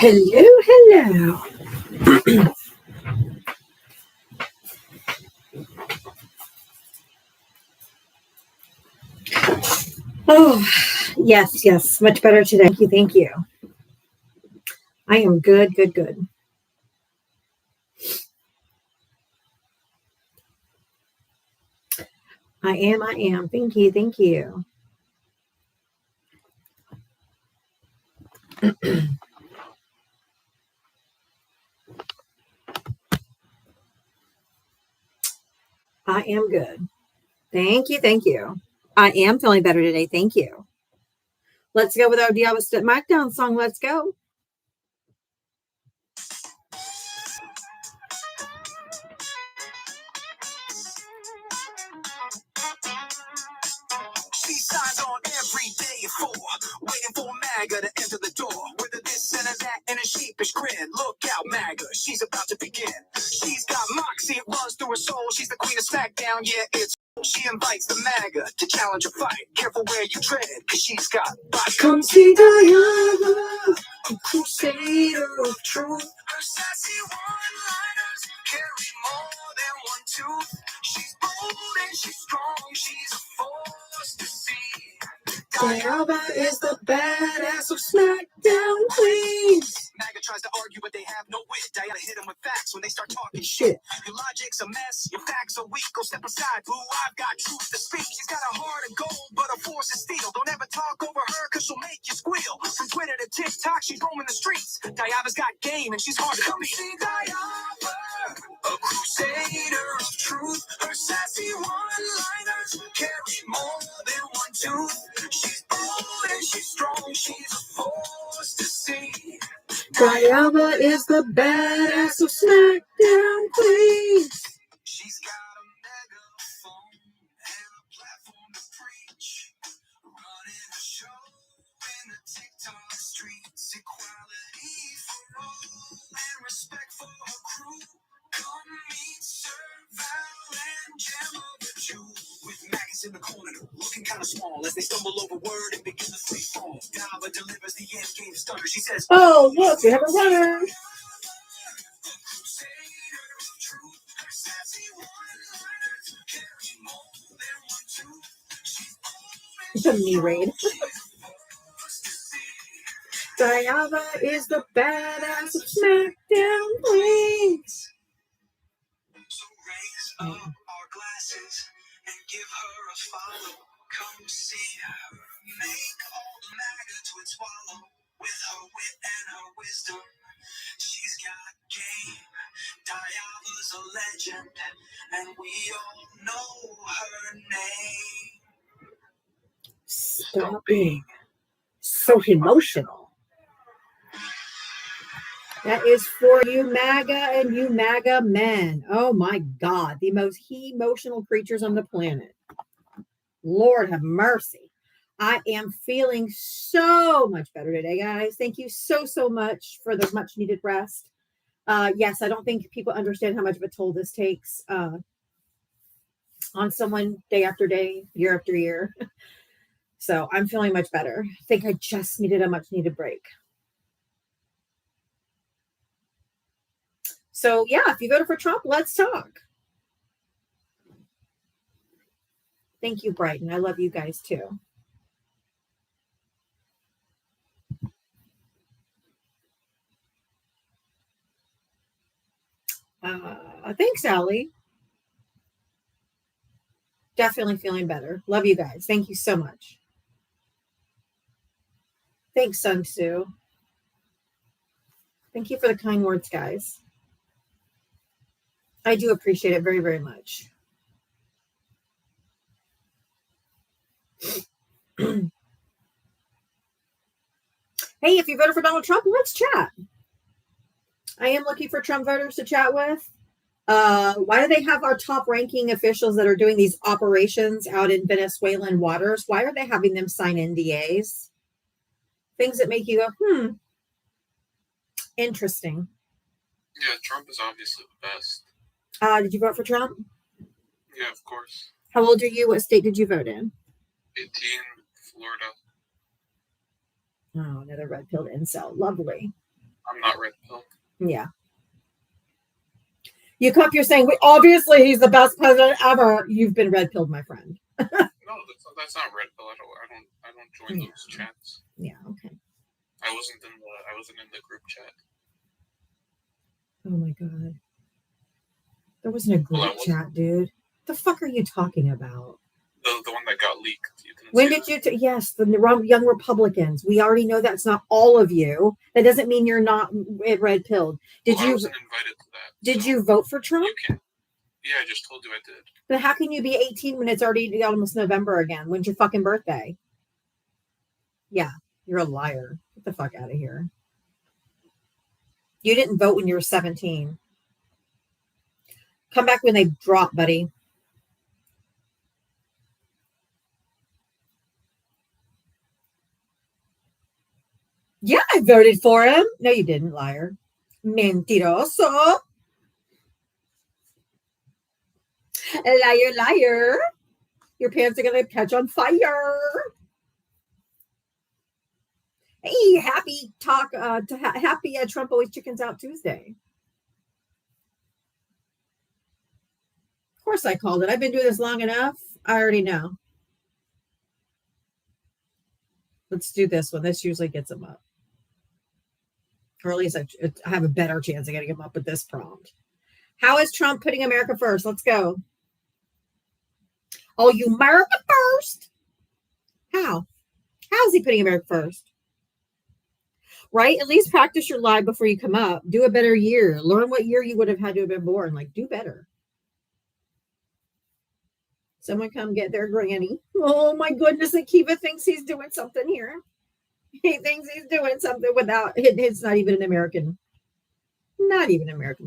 Hello, hello. Oh, yes, much better today. Thank you. I am good. I am. Thank you. I am good. Thank you. I am feeling better today. Thank you. Let's go with our Diablo Step Smackdown song. Let's go. She signs on every day waiting for MAGA to enter the door. With a this and a that and a sheepish grin. Look out, MAGA, she's about to begin. She's got moxie, it runs through her soul. She's the queen of SmackDown, yeah, it's. She invites the MAGA to challenge a fight. Careful where you tread, cause she's got body. Come see Diana, a crusader of truth. Her sassy one-liners carry more than one tooth. She's bold and she's strong, she's a force to see. Diana is the badass of SmackDown Queens. MAGA tries to argue, but they have no wit. Diana hit them with facts when they start talking shit. Your logic's a mess, your facts are weak. Go step aside, boo, I've got truth to speak. She's got a heart of gold, but her force is steel. Don't ever talk over her, cause she'll make you squeal. From Twitter to TikTok, she's roaming the streets. Diana's got game, and she's hard to beat. See Diana, a crusader of truth. Her sassy one-liners carry more than one tooth. She's bold and she's strong, she's a force to see. Diana is the badass of SmackDown Queens. She's got a megaphone and a platform to preach. Running a show in the TikTok streets. Equality for all and respect for her crew. Come meet Sir Val and Gemma the Jew. With Magus in the corner, looking kind of small as they stumble over word and begin the free fall. Dava delivers the end game stunner. She says, "Oh, look, we have a runner." It's a knee raid. Diana is the badass of SmackDown Queens. So raise up our glasses and give her a follow. Come see her. Make all the MAGA twits swallow. With her wit and her wisdom, she's got game. Diana's a legend, and we all know her name. Stop being so emotional. That is for you MAGA and you MAGA men. Oh my God, the most emotional creatures on the planet. Lord have mercy. I am feeling so much better today, guys. Thank you so much for the much needed rest. Yes, I don't think people understand how much of a toll this takes on someone day after day, year after year. So I'm feeling much better. I think I just needed a much needed break. So yeah, if you voted for Trump, let's talk. Thank you, Brighton. I love you guys too. Thanks, Allie. Definitely feeling better. Love you guys. Thank you so much. Thanks, Sun Tzu. Thank you for the kind words, guys. I do appreciate it very, very much. Hey, if you voted for Donald Trump, let's chat. I am looking for Trump voters to chat with. Why do they have our top ranking officials that are doing these operations out in Venezuelan waters? Why are they having them sign NDAs? Things that make you go, interesting. Yeah, Trump is obviously the best. Did you vote for Trump? Yeah, of course. How old are you? What state did you vote in? 18, Florida. Oh, another red-pilled incel. Lovely. I'm not red pill. Yeah. You come up, you're saying, obviously he's the best president ever. You've been red pilled, my friend. No, that's not red pill. I don't join those chats. Yeah, okay. I wasn't in the group chat. Oh my god. There wasn't a group chat, dude. The fuck are you talking about? The one that got leaked. When did you? Yes, the Young Republicans. We already know that's not all of you. That doesn't mean you're not red pilled. I wasn't invited to that. Did you vote for Trump? Yeah, I just told you I did. But how can you be 18 when it's already almost November again? When's your fucking birthday? Yeah, you're a liar. Get the fuck out of here. You didn't vote when you were 17. Come back when they drop, buddy. Yeah, I voted for him. No, you didn't, liar. Mentiroso. Liar, liar. Your pants are going to catch on fire. Hey, happy Trump always chickens out Tuesday. Of course I called it. I've been doing this long enough. I already know. Let's do this one. This usually gets them up. Or at least I have a better chance of getting him up with this prompt. How is Trump putting America first? Let's go. Oh, you America first? How? How is he putting America first? Right? At least practice your lie before you come up. Do a better year. Learn what year you would have had to have been born. Like, do better. Someone come get their granny. Oh, my goodness. Akiva thinks he's doing something here. He thinks he's doing something without it's not even an American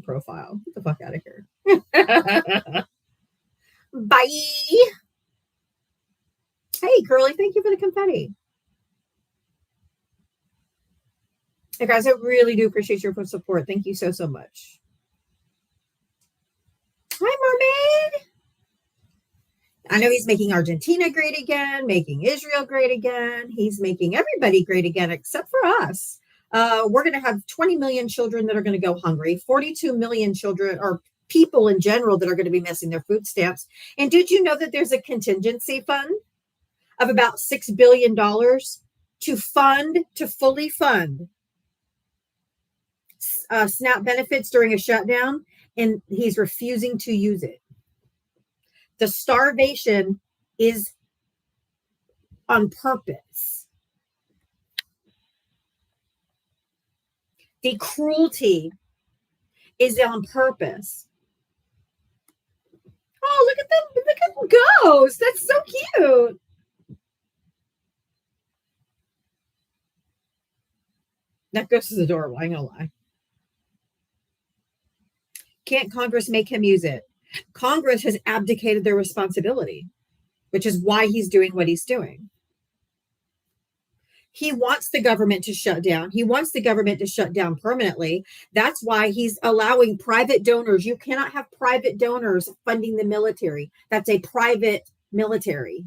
profile. Get the fuck out of here. Bye. Hey, Curly, thank you for the confetti. Hey, guys, I really do appreciate your support. Thank you so much. Hi, Mermaid. I know he's making Argentina great again, making Israel great again. He's making everybody great again, except for us. We're going to have 20 million children that are going to go hungry, 42 million children or people in general that are going to be missing their food stamps. And did you know that there's a contingency fund of about $6 billion to fully fund SNAP benefits during a shutdown? And he's refusing to use it. The starvation is on purpose. The cruelty is on purpose. Oh, look at them. Look at them ghost. That's so cute. That ghost is adorable. I ain't gonna lie. Can't Congress make him use it? Congress has abdicated their responsibility, which is why he's doing what he's doing. He wants the government to shut down. He wants the government to shut down permanently. That's why he's allowing private donors. You cannot have private donors funding the military. That's a private military.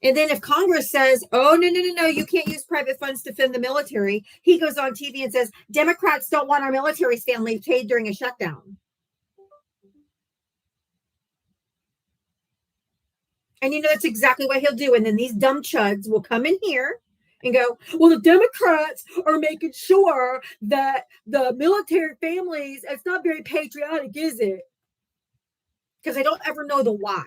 And then if Congress says, oh, no, you can't use private funds to fund the military, he goes on TV and says, Democrats don't want our military's family paid during a shutdown. And that's exactly what he'll do. And then these dumb chuds will come in here and go, well, the Democrats are making sure that the military families, it's not very patriotic, is it? Because I don't ever know the why.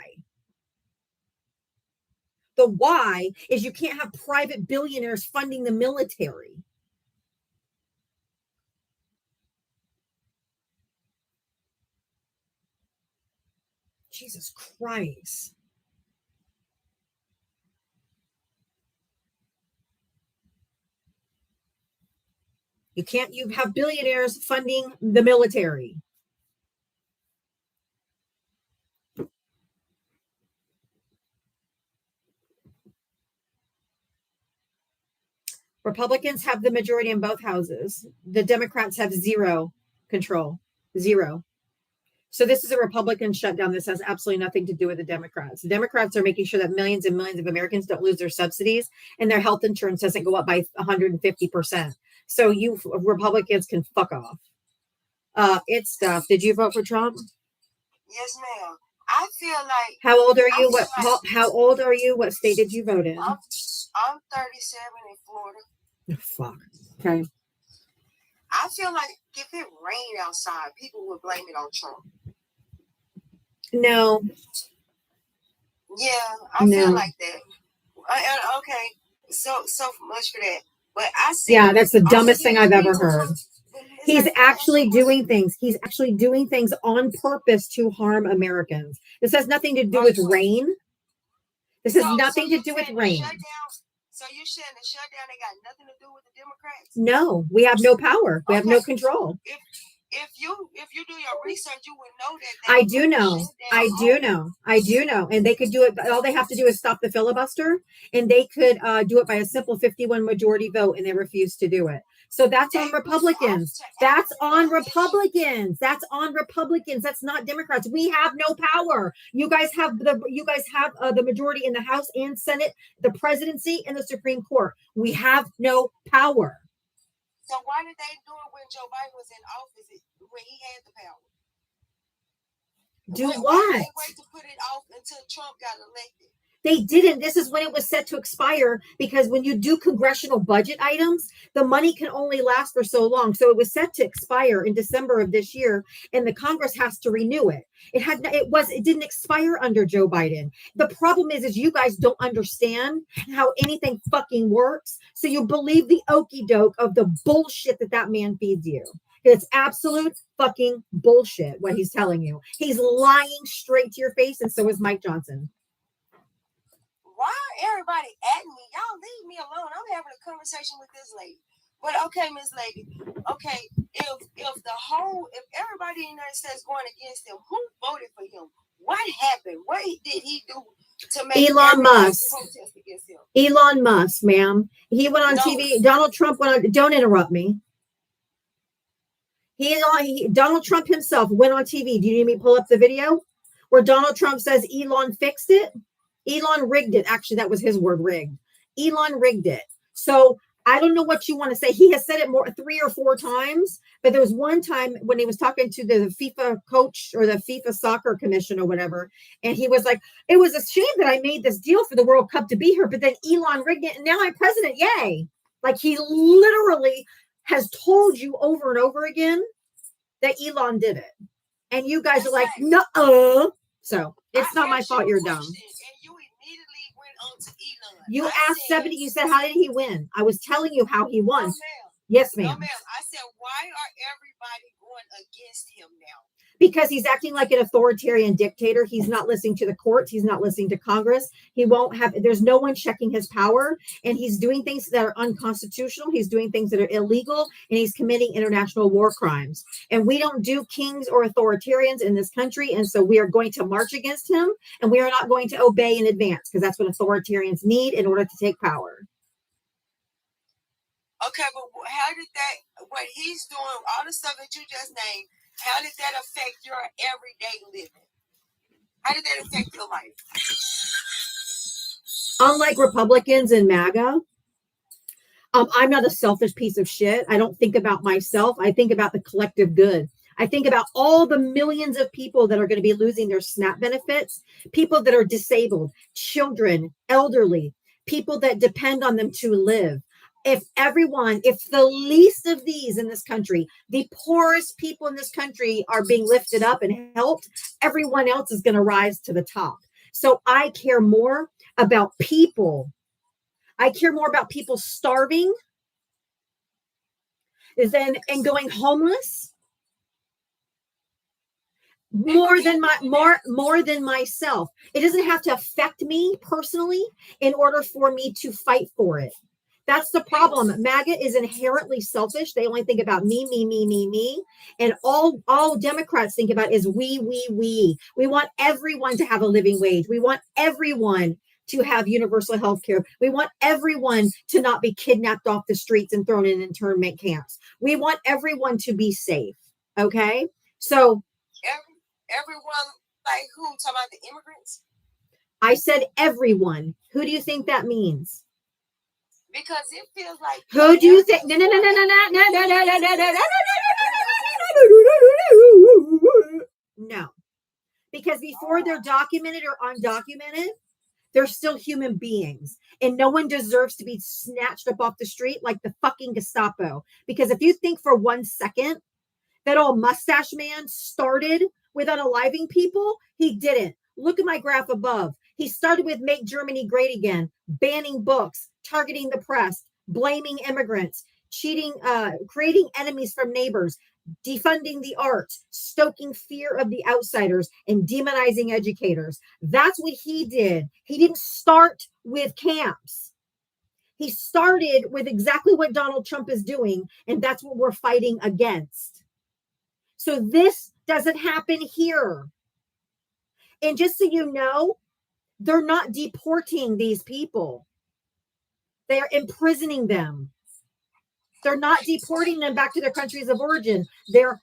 The why is you can't have private billionaires funding the military. Jesus Christ. You have billionaires funding the military. Republicans have the majority in both houses. The Democrats have zero control. Zero. So this is a Republican shutdown. This has absolutely nothing to do with the Democrats. The Democrats are making sure that millions and millions of Americans don't lose their subsidies and their health insurance doesn't go up by 150%. So you Republicans can fuck off. It's stuff. Did you vote for Trump? Yes, ma'am. I feel like. How old are you? How old are you? What state did you vote in? I'm 37 in Florida. Oh, fuck. Okay. I feel like if it rained outside, people would blame it on Trump. No. Yeah, I feel like that. Okay, so much for that. But I see. Yeah, that's the dumbest thing I've ever heard. He's actually doing things. He's actually doing things on purpose to harm Americans. This has nothing to do with rain. This has nothing to do with rain. So you're saying the shutdown ain't got nothing to do with the Democrats? No, we have no power. We have no control. If you do your research, you would know that. I do know. And they could do it. All they have to do is stop the filibuster, and they could do it by a simple 51 majority vote, and they refuse to do it. So that's on Republicans. That's on Republicans. That's not Democrats. We have no power. You guys have the majority in the House and Senate, the presidency, and the Supreme Court. We have no power. So why did they do it when Joe Biden was in office, when he had the power? Why did they wait to put it off until Trump got elected? They didn't. This is when it was set to expire, because when you do congressional budget items, the money can only last for so long. So it was set to expire in December of this year, and the Congress has to renew it. It didn't expire under Joe Biden. The problem is you guys don't understand how anything fucking works. So you believe the okey doke of the bullshit that man feeds you. It's absolute fucking bullshit what he's telling you. He's lying straight to your face, and so is Mike Johnson. Why everybody at me? Y'all leave me alone. I'm having a conversation with this lady. But okay, Miss Lady. Okay, if everybody in the United States going against him, who voted for him? What happened? What did he do to make Elon Musk protest against him? Elon Musk, ma'am. He went on TV. Donald Trump went on. Don't interrupt me. Donald Trump himself went on TV. Do you need me to pull up the video where Donald Trump says Elon fixed it? Elon rigged it. Actually, that was his word, rigged. Elon rigged it. So I don't know what you want to say. He has said it 3 or 4 times, but there was one time when he was talking to the FIFA coach or the FIFA soccer commission or whatever, and he was like, it was a shame that I made this deal for the World Cup to be here, but then Elon rigged it, and now I'm president. Yay. Like, he literally has told you over and over again that Elon did it. And you guys are like, no. So it's not my fault you're dumb. You asked 70. You said, how did he win? I was telling you how he won. No, yes, ma'am. No, ma'am. I said, why are everybody going against him now? Because he's acting like an authoritarian dictator. He's not listening to the courts. He's not listening to Congress. There's no one checking his power. And he's doing things that are unconstitutional. He's doing things that are illegal. And he's committing international war crimes. And we don't do kings or authoritarians in this country. And so we are going to march against him. And we are not going to obey in advance, because that's what authoritarians need in order to take power. Okay, but how did what he's doing, all the stuff that you just named, how did that affect your everyday living? How did that affect your life? Unlike Republicans and MAGA, I'm not a selfish piece of shit. I don't think about myself. I think about the collective good. I think about all the millions of people that are going to be losing their SNAP benefits, people that are disabled, children, elderly, people that depend on them to live. If the least of these in this country, the poorest people in this country are being lifted up and helped, everyone else is going to rise to the top. So I care more about people. I care more about people starving and going homeless more than myself. It doesn't have to affect me personally in order for me to fight for it. That's the problem. MAGA is inherently selfish. They only think about me. And all Democrats think about is we. We want everyone to have a living wage. We want everyone to have universal health care. We want everyone to not be kidnapped off the streets and thrown in internment camps. We want everyone to be safe. Okay? So Everyone, like who? Talking about the immigrants? I said everyone. Who do you think that means? Because it feels like Who do you think? No, because before they're documented or undocumented, they're still human beings, and no one deserves to be snatched up off the street like the fucking Gestapo. Because if you think for 1 second that old mustache man started with unaliving people, he didn't. Look at my graph above. He started with Make Germany Great Again, banning books, targeting the press, blaming immigrants, cheating, creating enemies from neighbors, defunding the arts, stoking fear of the outsiders, and demonizing educators. That's what he did. He didn't start with camps. He started with exactly what Donald Trump is doing, and that's what we're fighting against. So this doesn't happen here. And just so you know, they're not deporting these people. They are imprisoning them. They're not deporting them back to their countries of origin. They're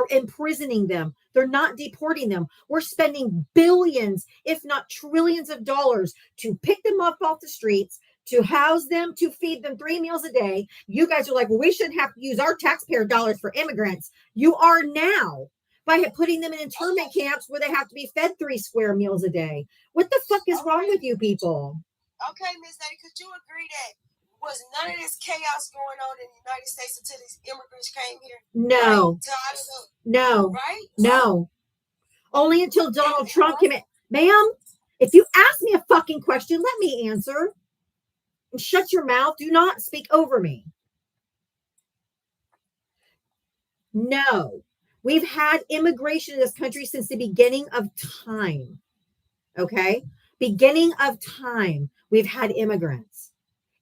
imprisoning them. They're not deporting them. We're spending billions, if not trillions of dollars to pick them up off the streets, to house them, to feed them 3 meals a day. You guys are like, well, we shouldn't have to use our taxpayer dollars for immigrants. You are now by putting them in internment camps where they have to be fed 3 square meals a day. What the fuck is wrong with you people? Okay, Miss Lady, could you agree that was none of this chaos going on in the United States until these immigrants came here? No. Right? No. Right? No. Only until Donald Trump came in. Ma'am, if you ask me a fucking question, let me answer. And shut your mouth. Do not speak over me. No. We've had immigration in this country since the beginning of time. Okay? Beginning of time, we've had immigrants.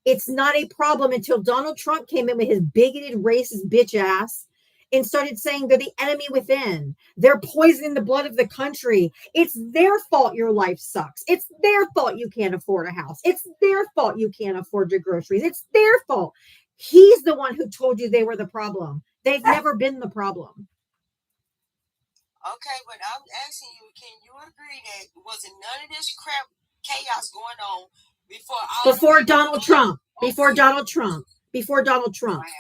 It's not a problem until Donald Trump came in with his bigoted, racist bitch ass and started saying they're the enemy within. They're poisoning the blood of the country. It's their fault your life sucks. It's their fault you can't afford a house. It's their fault you can't afford your groceries. It's their fault. He's the one who told you they were the problem. They've never been the problem. Okay, but I'm asking you, can you agree that wasn't none of this crap chaos going on before Donald Trump? Before Donald Trump. Before Donald Trump. Wow.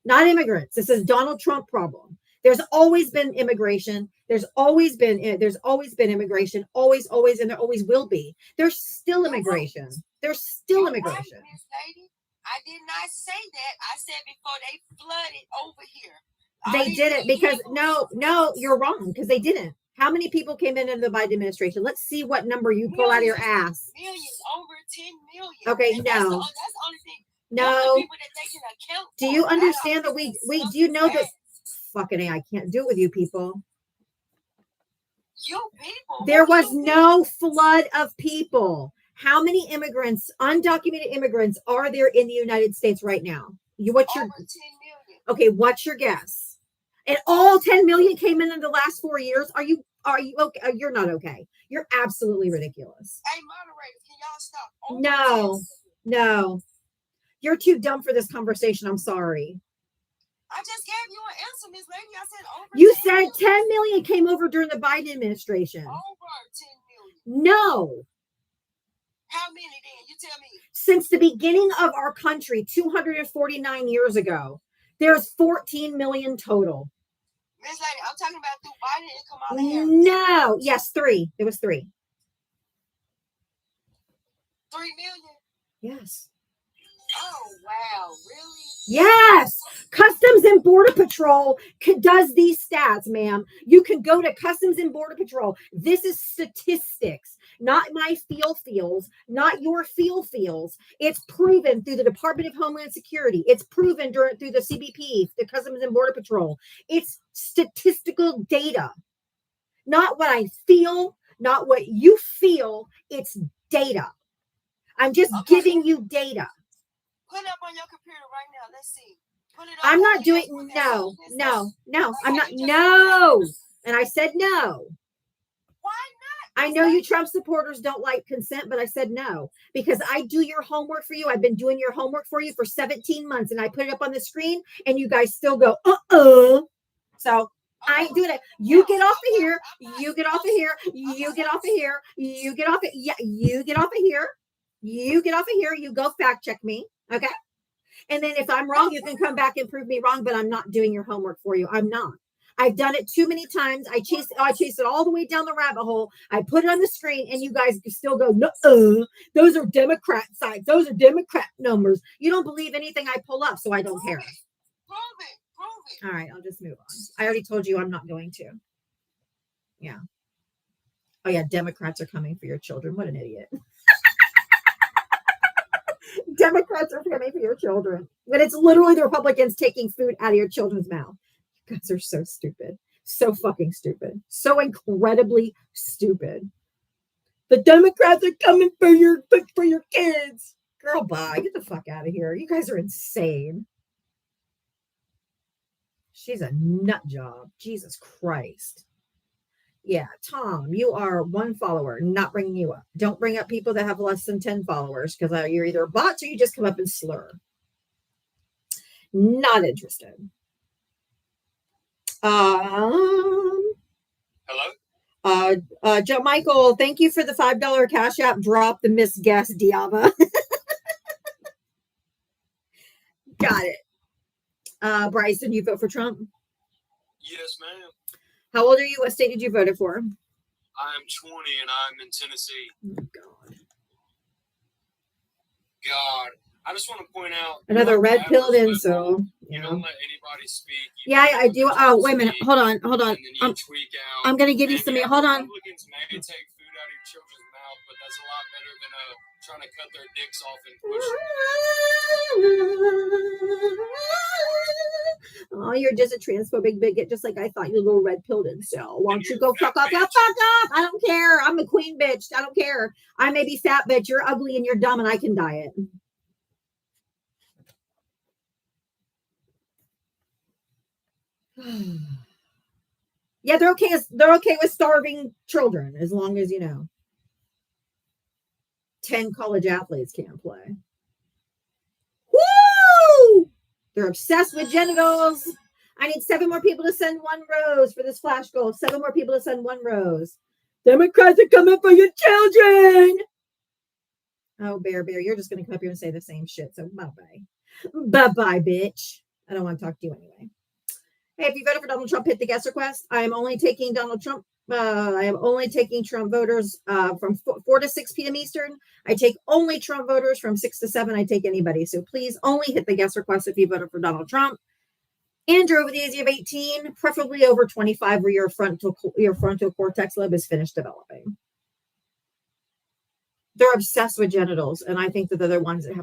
Not immigrants. This is Donald Trump problem. There's always been immigration. There's always been immigration. Always, and there always will be. There's still immigration. There's still immigration. Right, Miss Lady. I did not say that. I said before they flooded over here. They didn't because no, you're wrong because they didn't. How many people came in under the Biden administration? Let's see what number you pull out of your ass. Millions, over 10 million. Okay, and no. That's the only thing. No. People that they can account do for. you understand that we do you know that fucking I can't do it with you people. You people. There was no flood of people. How many immigrants, undocumented immigrants, are there in the United States right now? What's your over 10 million. Okay, what's your guess? And all 10 million came in the last 4 years. Are you okay? You're not okay. You're absolutely ridiculous. Hey, moderator, can y'all stop? No. You're too dumb for this conversation. I'm sorry. I just gave you an answer, Miss Lady. I said over. You said 10 million came over during the Biden administration. Over 10 million. No. How many then? You tell me. Since the beginning of our country, 249 years ago, there's 14 million total. Miss Lady, I'm talking about through Biden and Kamala Harris. No. Yes, 3. It was 3. 3 million? Yes. Oh, wow. Really? Yes. Customs and Border Patrol does these stats, ma'am. You can go to Customs and Border Patrol. This is statistics, not my feels, not your feels. It's proven through the Department of Homeland Security. It's proven through the CBP, the Customs and Border Patrol. It's statistical data, not what I feel, not what you feel. It's data. I'm just giving you data. Put it up on your computer right now. Let's see. Put it up. I'm not doing no. I'm not. No. And I said no. Why not? I know you Trump supporters don't like consent, but I said no because I do your homework for you. I've been doing your homework for you for 17 months and I put it up on the screen and you guys still go, So I ain't doing it. You get off of here. You get off of here. You get off of here. You get off of yeah. You get off of here. You get off of here. You go fact check me. Okay. And then if I'm wrong, you can come back and prove me wrong, but I'm not doing your homework for you. I'm not. I've done it too many times. I chased it all the way down the rabbit hole. I put it on the screen and you guys still go, no, those are Democrat sites. Those are Democrat numbers. You don't believe anything I pull up, so I don't care. Prove it. All right, I'll just move on. I already told you I'm not going to. Yeah. Oh yeah, Democrats are coming for your children. What an idiot. Democrats are coming for your children. But it's literally the Republicans taking food out of your children's mouth. You guys are so stupid. So fucking stupid. So incredibly stupid. The Democrats are coming for your kids. Girl, bye. Get the fuck out of here. You guys are insane. She's a nut job. Jesus Christ. Yeah, Tom, you are one follower, not bringing you up. Don't bring up people that have less than 10 followers because you're either bots or you just come up and slur. Not interested. Hello? Joe Michael, thank you for the $5 Cash App drop, the Miss Guest Diava. Got it. Bryson, you vote for Trump? Yes, ma'am. How old are you? What state did you vote for? I'm 20 and I'm in Tennessee. Oh, God. God. I just want to point out Another red pilled incel. You don't let anybody speak. Yeah, I do. Oh, wait a minute. Hold on. And then you tweak out. I'm going to give you some. Hold on. Republicans may take food out of your children's mouth, but that's a lot better than trying to cut their dicks off and push. Oh, you're just a transphobic bigot, just like I thought, you little red pilled incel. Why don't you go fuck off? Yeah, fuck off. I don't care. I'm a queen bitch. I don't care. I may be fat, bitch. You're ugly and you're dumb and I can diet. Yeah, they're okay. They're okay with starving children as long as 10 college athletes can't play. Woo! They're obsessed with genitals. I need 7 more people to send 1 rose for this flash goal. 7 more people to send 1 rose. Democrats are coming for your children. Oh, Bear, you're just going to come up here and say the same shit. So bye-bye. Bye-bye, bitch. I don't want to talk to you anyway. Hey, if you voted for Donald Trump, hit the guest request. I am only taking Donald Trump. I am only taking Trump voters from 4 to 6 p.m. Eastern. I take only Trump voters from 6 to 7. I take anybody. So please only hit the guest request if you voted for Donald Trump. And drove at the age of 18, preferably over 25, where your frontal cortex lobe is finished developing. They're obsessed with genitals, and I think that they're the ones that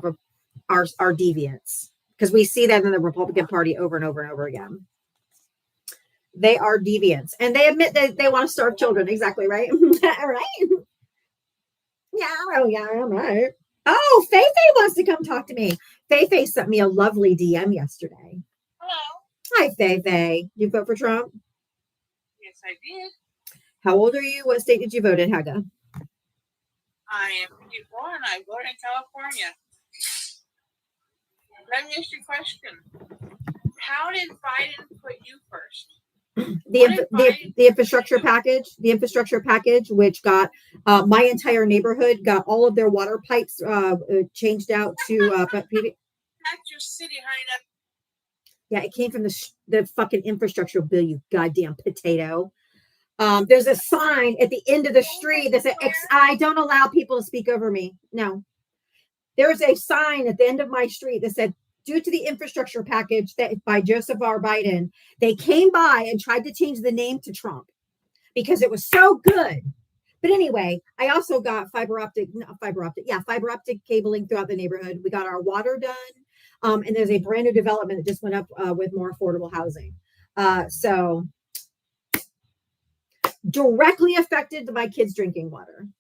are deviants, because we see that in the Republican Party over and over and over again. They are deviants, and they admit that they want to starve children. Exactly right. Right? Yeah. Oh, yeah. I'm right. Oh, Faye wants to come talk to me. Faye sent me a lovely DM yesterday. Hello. Hi, Faye. You vote for Trump? Yes, I did. How old are you? What state did you vote in, Haga? I am 54 and I vote in California. Let me ask you a question. How did Biden put you first? The infrastructure package, which got my entire neighborhood got all of their water pipes changed out to That's your city, honey. Yeah, it came from the fucking infrastructure bill, you goddamn potato. There's a sign at the end of the street that said, I don't allow people to speak over me. No. There's a sign at the end of my street that said, due to the infrastructure package that by Joseph R. Biden, they came by and tried to change the name to Trump because it was so good. But anyway, I also got fiber optic cabling throughout the neighborhood. We got our water done. And there's a brand new development that just went up with more affordable housing. So directly affected my kids drinking water. And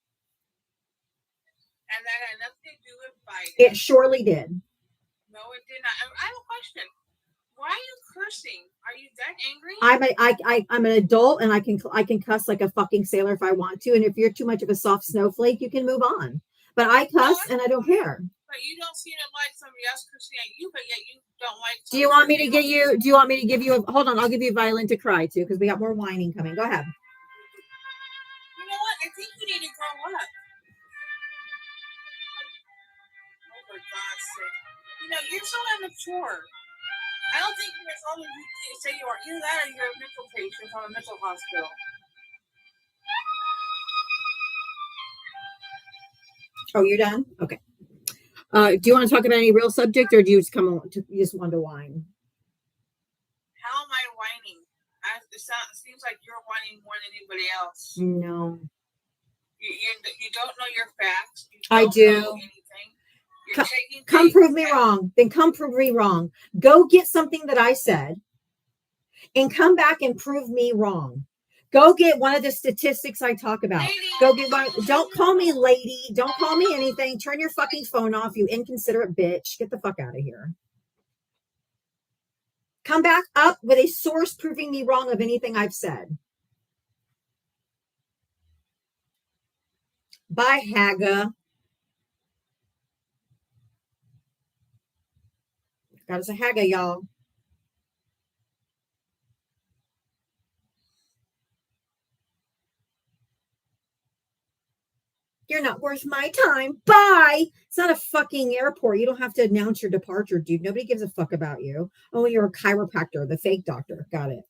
that had nothing to do with Biden. It surely did. No, it did not. I have a question. Why are you cursing? Are you that angry? I'm an adult and I can cuss like a fucking sailor if I want to. And if you're too much of a soft snowflake, you can move on. But I cuss and I don't care. But you don't seem to like somebody else cursing at you, but yet you don't like. Do you want me to give you? Do you want me to give you a? Hold on, I'll give you a violin to cry to because we got more whining coming. Go ahead. You know what? I think you need to grow up. Oh for God's sake! You know you're so immature. I don't think you're as old as you say you are. Either that or you're a mental patient from a mental hospital. Oh, you're done? Okay. Do you want to talk about any real subject, or do you just you just want to whine? How am I whining? It seems like you're whining more than anybody else. No. You don't know your facts. You I don't do. know anything. You're taking Come things prove me wrong. Then come prove me wrong. Go get something that I said and come back and prove me wrong. Go get one of the statistics I talk about. Lady. Go get one. Don't call me lady. Don't call me anything. Turn your fucking phone off, you inconsiderate bitch. Get the fuck out of here. Come back up with a source proving me wrong of anything I've said. Bye, Haga. Got us a Haga, y'all. You're not worth my time. Bye. It's not a fucking airport. You don't have to announce your departure, dude. Nobody gives a fuck about you. Oh, you're a chiropractor, the fake doctor. Got it.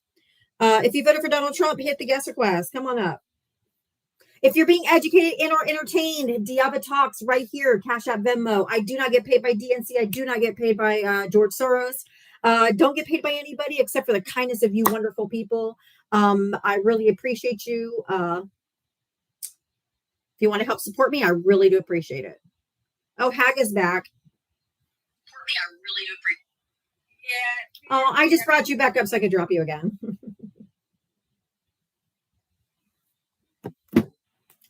If you voted for Donald Trump, hit the guest request. Come on up. If you're being educated and or entertained, Diaba Talks right here. Cash App, Venmo. I do not get paid by DNC. I do not get paid by George Soros. Don't get paid by anybody except for the kindness of you wonderful people. I really appreciate you. If you want to help support me, I really do appreciate it. Oh, Haga's back. I really do appreciate. Yeah. Oh, I just brought you back up so I could drop you again.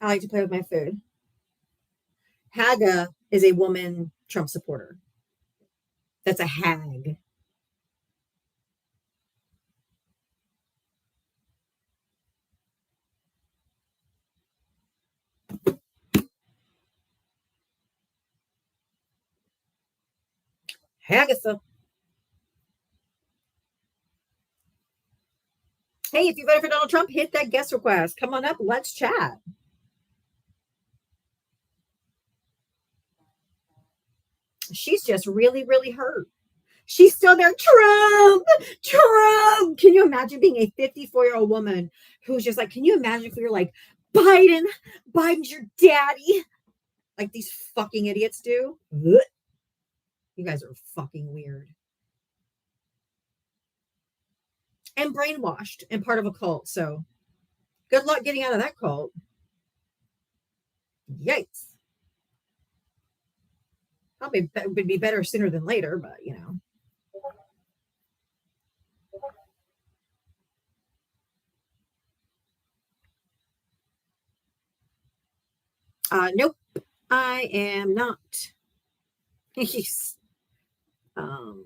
I like to play with my food. Haga is a woman Trump supporter. That's a hag. Hagatha. Hey, if you voted for Donald Trump, hit that guest request. Come on up. Let's chat. She's just really, really hurt. She's still there. Trump. Can you imagine being a 54-year-old woman who's just like, can you imagine if we were like, Biden's your daddy? Like these fucking idiots do. Ugh. You guys are fucking weird. And brainwashed and part of a cult. So good luck getting out of that cult. Yikes. Probably would be better sooner than later, but you know. Nope, I am not. All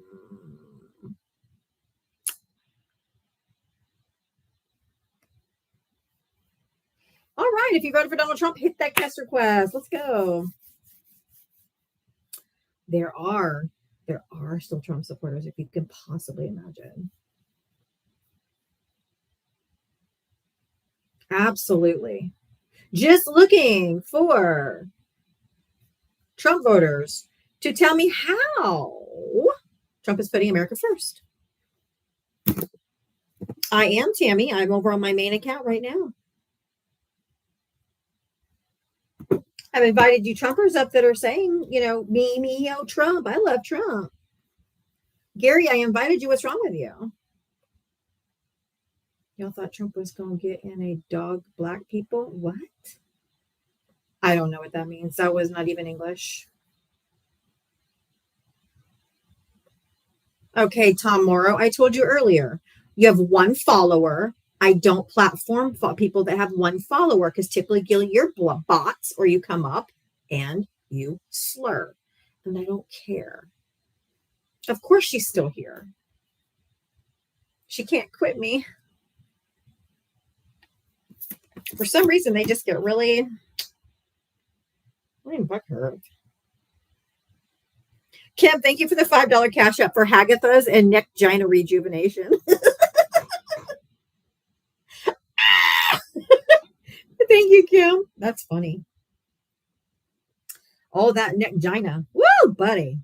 right, if you voted for Donald Trump, hit that guest request. Let's go. There are still Trump supporters, if you can possibly imagine. Absolutely. Just looking for Trump voters to tell me how Trump is putting America first. I am Tammy. I'm over on my main account right now. I've invited you Trumpers up that are saying, you know, me, oh, Trump. I love Trump. Gary, I invited you. What's wrong with you? Y'all thought Trump was going to get in a dog black people? What? I don't know what that means. That was not even English. Okay, Tom Morrow, I told you earlier, you have one follower. I don't platform people that have one follower because typically you're bots or you come up and you slur. And I don't care. Of course she's still here. She can't quit me. For some reason, they just get really butthurt. Kim, thank you for the $5 cash up for Hagatha's and neck gina rejuvenation. Thank you, Kim. That's funny. Oh, that neck gina. Woo, buddy.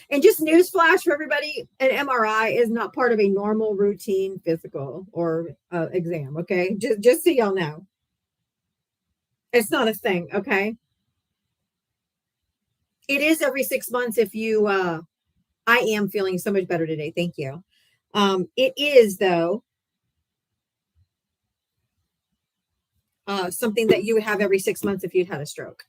And just newsflash for everybody, an MRI is not part of a normal routine physical or exam, okay? Just so y'all know. It's not a thing, okay? It is every 6 months if you I am feeling so much better today. Thank you. It is though something that you would have every 6 months if you'd had a stroke.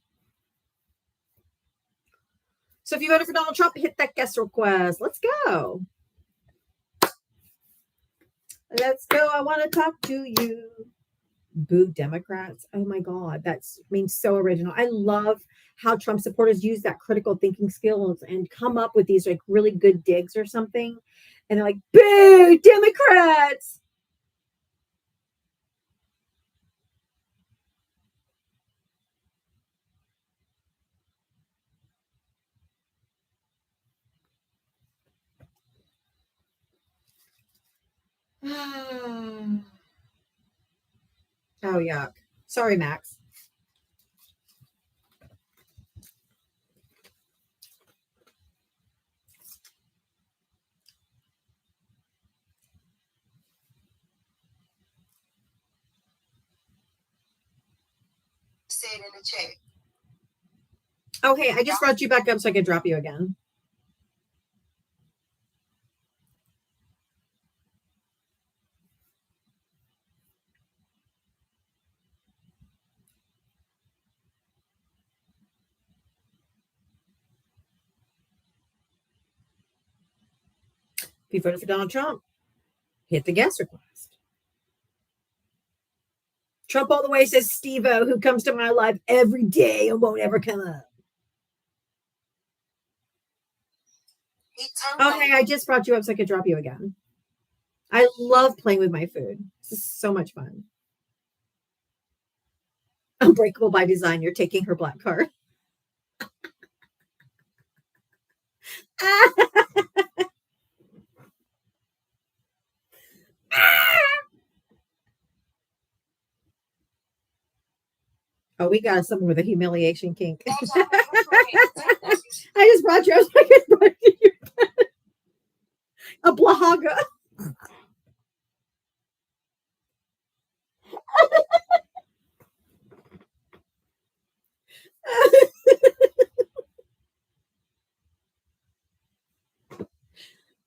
So if you voted for Donald Trump, hit that guest request. Let's go. Let's go. I want to talk to you. Boo Democrats. Oh my God. That's means so original. I love how Trump supporters use that critical thinking skills and come up with these like really good digs or something. And they're like, boo Democrats. Oh, yuck. Sorry, Max. Said in the chat. Okay, I just brought you back up so I could drop you again. If you voted for Donald Trump, hit the guest request. Trump all the way says Steve-O, who comes to my life every day and won't ever come up. Oh, hey, I just brought you up so I could drop you again. I love playing with my food. This is so much fun. Unbreakable by design. You're taking her black card. Oh, we got someone with a humiliation kink. I just brought you up so I could bring you a blahaga.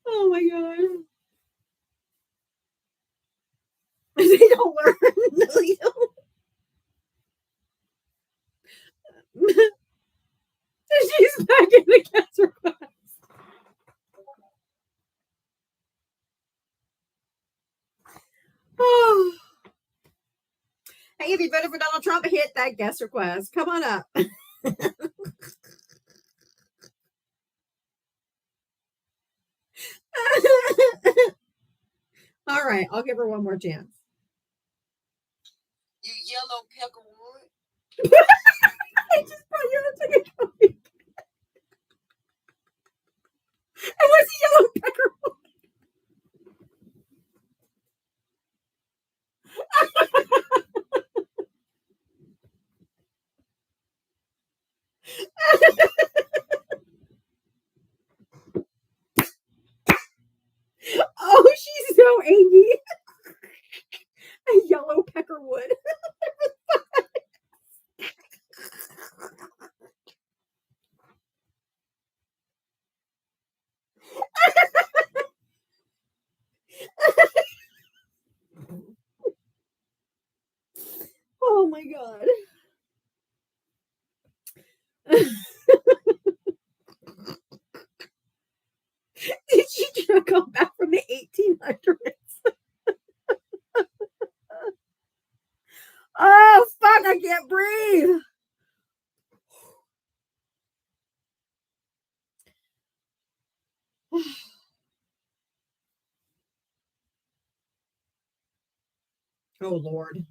Oh my God. They don't learn. No, they don't. She's back in the guest request. Oh. Hey, if you voted for Donald Trump, hit that guest request. Come on up. All right, I'll give her one more chance. You yellow peckerwood. I just brought you up to get going. And what's a yellow peckerwood? Oh, she's so angry. A yellow peckerwood. Oh my God. Did she just come back from the 1800s? Oh, fuck, I can't breathe. Oh, Lord.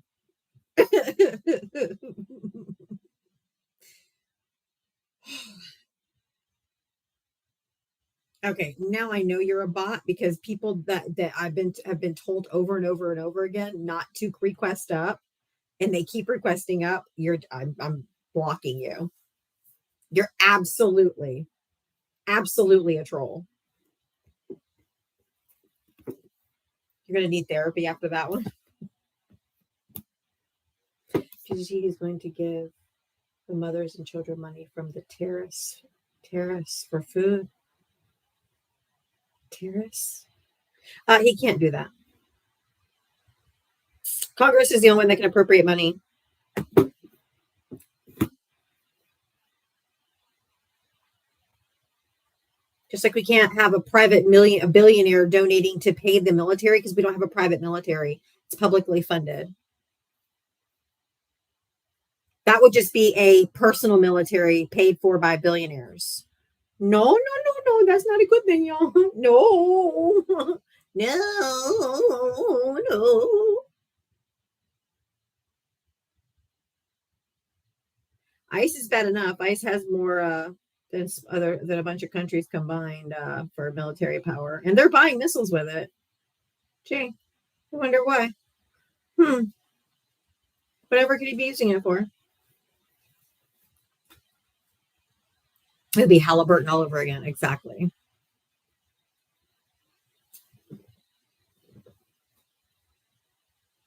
Okay, now I know you're a bot because people that have been told over and over and over again not to request up, and they keep requesting up. I'm blocking you. You're absolutely a troll. You're gonna need therapy after that one. GG is going to give the mothers and children money from the terrace for food. Terrace? He can't do that. Congress is the only one that can appropriate money. Just like we can't have a billionaire donating to pay the military because we don't have a private military. It's publicly funded. That would just be a personal military paid for by billionaires. No, that's not a good thing, y'all. No. ICE is bad enough. ICE has more than a bunch of countries combined for military power, and they're buying missiles with it. Gee, I wonder why. Whatever could he be using it for? It'd be Halliburton all over again. Exactly.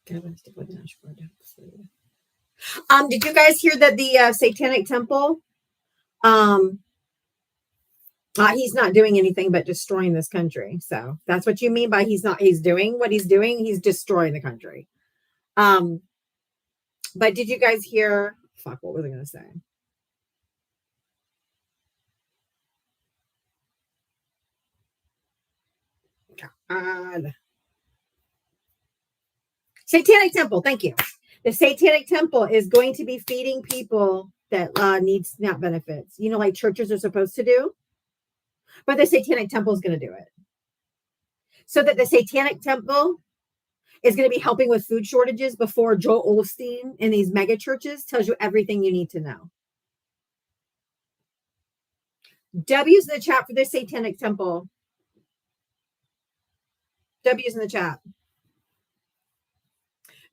Did you guys hear that the Satanic Temple? He's not doing anything but destroying this country. So that's what you mean by he's doing what he's doing. He's destroying the country. But did you guys hear? Fuck, what was I going to say? God. Satanic Temple. Thank you. The Satanic Temple is going to be feeding people that need SNAP benefits. You know, like churches are supposed to do. But the Satanic Temple is going to do it. So that the Satanic Temple is going to be helping with food shortages before Joel Osteen in these mega churches tells you everything you need to know. W's in the chat for the Satanic Temple. W's in the chat.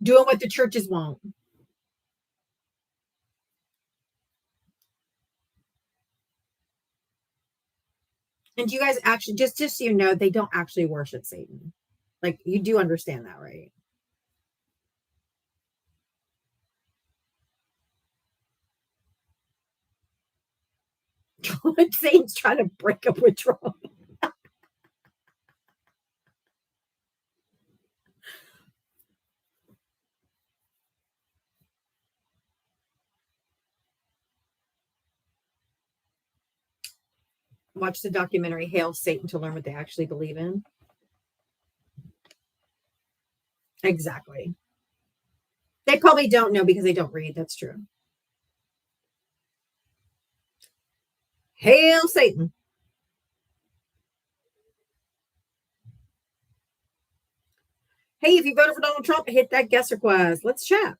Doing what the churches won't. And you guys actually, just so you know, they don't actually worship Satan. Like, you do understand that, right? Satan's trying to break up with Trump. Watch the documentary Hail Satan to learn what they actually believe in. Exactly. They probably don't know because they don't read. That's true. Hail Satan. Hey, if you voted for Donald Trump, hit that guest request. Let's chat.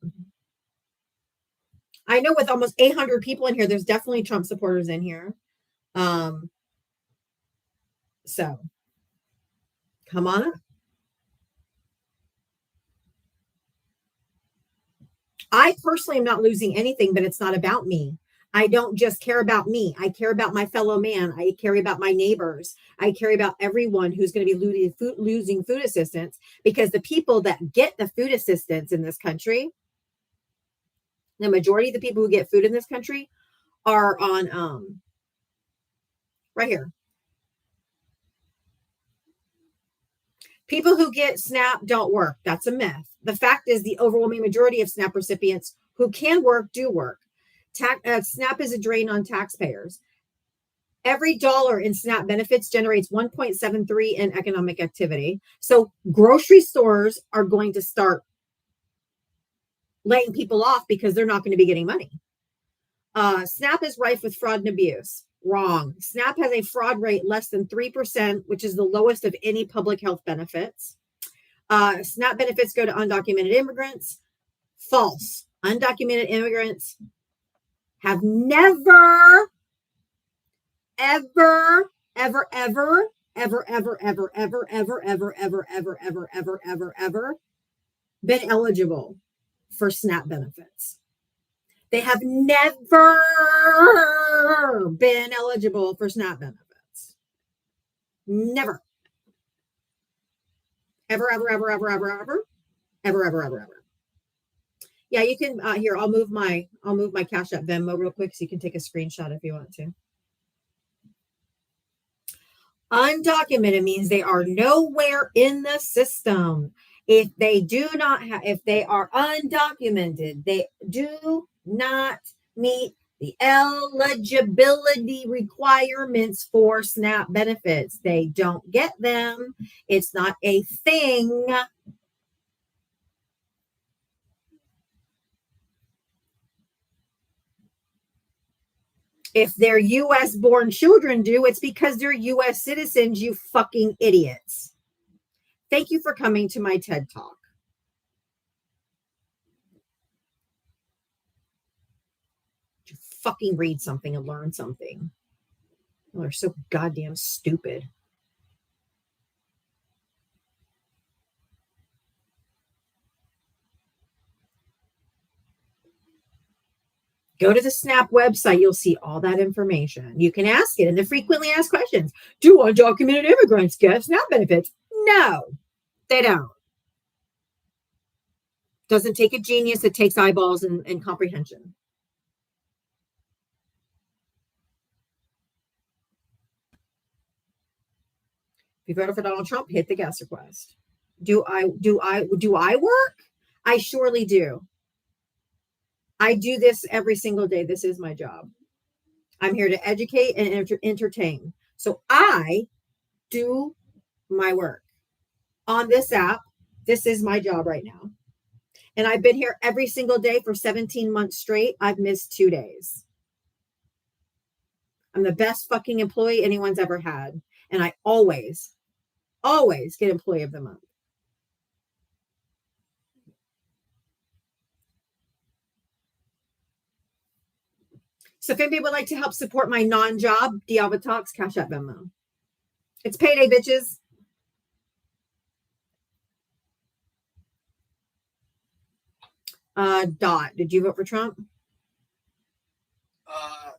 I know with almost 800 people in here, there's definitely Trump supporters in here. So come on up. I personally am not losing anything, but it's not about me. I don't just care about me. I care about my fellow man. I care about my neighbors. I care about everyone who's going to be losing food assistance, because the people that get the food assistance in this country, the majority of the people who get food in this country are on right here. People who get SNAP don't work. That's a myth. The fact is the overwhelming majority of SNAP recipients who can work do work. SNAP is a drain on taxpayers. Every dollar in SNAP benefits generates 1.73 in economic activity. So grocery stores are going to start laying people off because they're not going to be getting money. SNAP is rife with fraud and abuse. Wrong. SNAP has a fraud rate less than 3%, which is the lowest of any public health benefits. SNAP benefits go to undocumented immigrants. False. Undocumented immigrants have never ever, ever, ever, ever, ever, ever, ever, ever, ever, ever, ever, ever, ever, ever, ever been eligible for SNAP benefits. They have never been eligible for SNAP benefits. Never. Ever, ever, ever, ever, ever, ever, ever, ever, ever, ever. Yeah, you can here, I'll move my Cash App Venmo real quick so you can take a screenshot if you want to. Undocumented means they are nowhere in the system. If they do not have, if they are undocumented, they do not meet the eligibility requirements for SNAP benefits. They don't get them. It's not a thing. If their US born children do, it's because they're US citizens, you fucking idiots. Thank you for coming to my TED Talk. You fucking read something and learn something. Oh, they're so goddamn stupid. Go to the SNAP website. You'll see all that information. You can ask it in the frequently asked questions. Do undocumented immigrants get SNAP benefits? No, they don't. Doesn't take a genius. It takes eyeballs and comprehension. If you voted for Donald Trump, hit the guest request. Do I work? I surely do. I do this every single day. This is my job. I'm here to educate and entertain. So I do my work on this app. This is my job right now. And I've been here every single day for 17 months straight. I've missed 2 days. I'm the best fucking employee anyone's ever had. And I always get Employee of the Month. So if anybody would like to help support my non-job, Dialba Talks, Cash App Venmo. It's payday, bitches. Dot, did you vote for Trump? I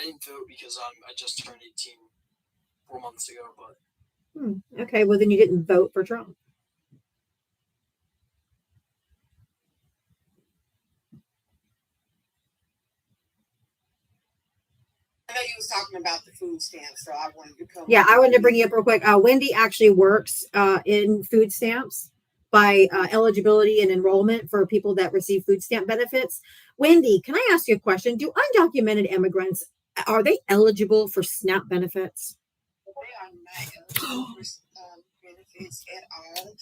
didn't vote because I just turned 18 4 months ago, but Okay, well then you didn't vote for Trump. I know you was talking about the food stamps, so I wanted to come. Yeah, I wanted to bring you up real quick. Wendy actually works in food stamps by eligibility and enrollment for people that receive food stamp benefits. Wendy, can I ask you a question? Do undocumented immigrants, are they eligible for SNAP benefits? They are not eligible for benefits at all.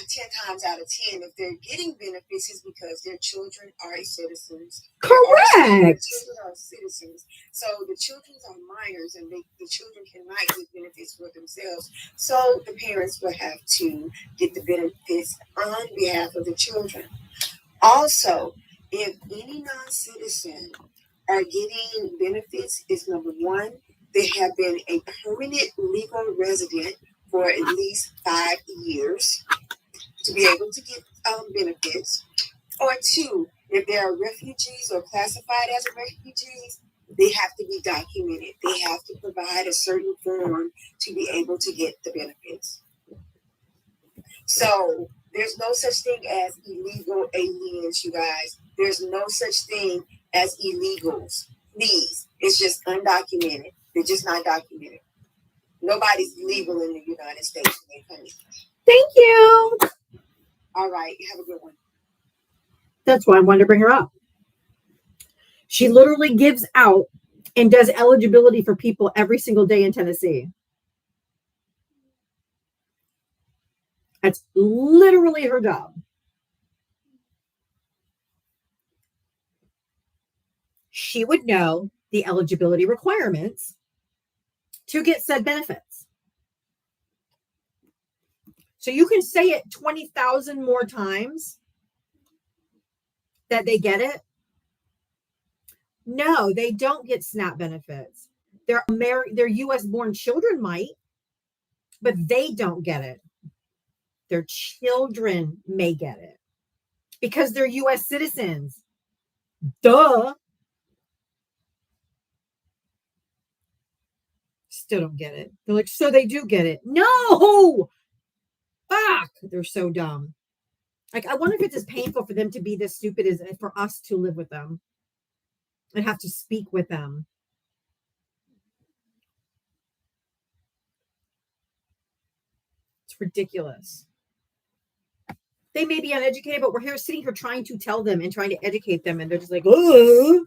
10 times out of 10, if they're getting benefits, is because their children are citizens. Correct. Children are citizens. So the children are minors, and the children cannot get benefits for themselves. So the parents will have to get the benefits on behalf of the children. Also, if any non-citizen are getting benefits, is number one, they have been a permanent legal resident for at least 5 years to be able to get benefits. Or two, if they are refugees or classified as refugees, they have to be documented. They have to provide a certain form to be able to get the benefits. So there's no such thing as illegal aliens, you guys. There's no such thing as illegals. Please, it's just undocumented. They're just not documented. Nobody's legal in the United States. Thank you. All right, have a good one. That's why I wanted to bring her up. She literally gives out and does eligibility for people every single day in Tennessee. That's literally her job. She would know the eligibility requirements to get said benefits. So you can say it 20,000 more times that they get it. No, they don't get SNAP benefits. Their US born children might, but they don't get it. Their children may get it because they're US citizens. Duh. Still don't get it. They're like, so they do get it. No! Fuck! They're so dumb. Like, I wonder if it's as painful for them to be this stupid as for us to live with them and have to speak with them. It's ridiculous. They may be uneducated, but we're here sitting here trying to tell them and trying to educate them, and they're just like, oh.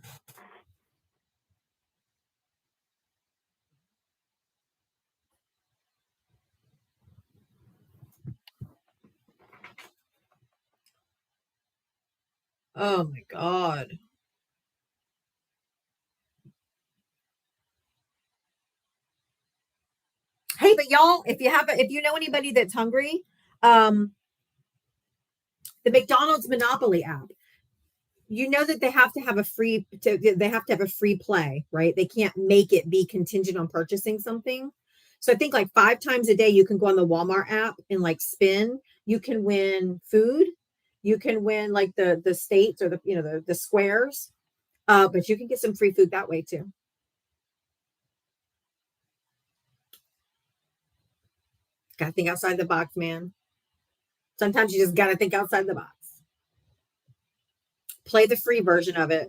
Oh my God. Hey, but y'all, if you know anybody that's hungry, the McDonald's Monopoly app, you know that they have to have a free play, right? They can't make it be contingent on purchasing something. So I think like 5 times a day you can go on the Walmart app and like spin. You can win food. You can win like the states or the squares. But you can get some free food that way too. Gotta think outside the box, man. Sometimes you just gotta think outside the box. Play the free version of it.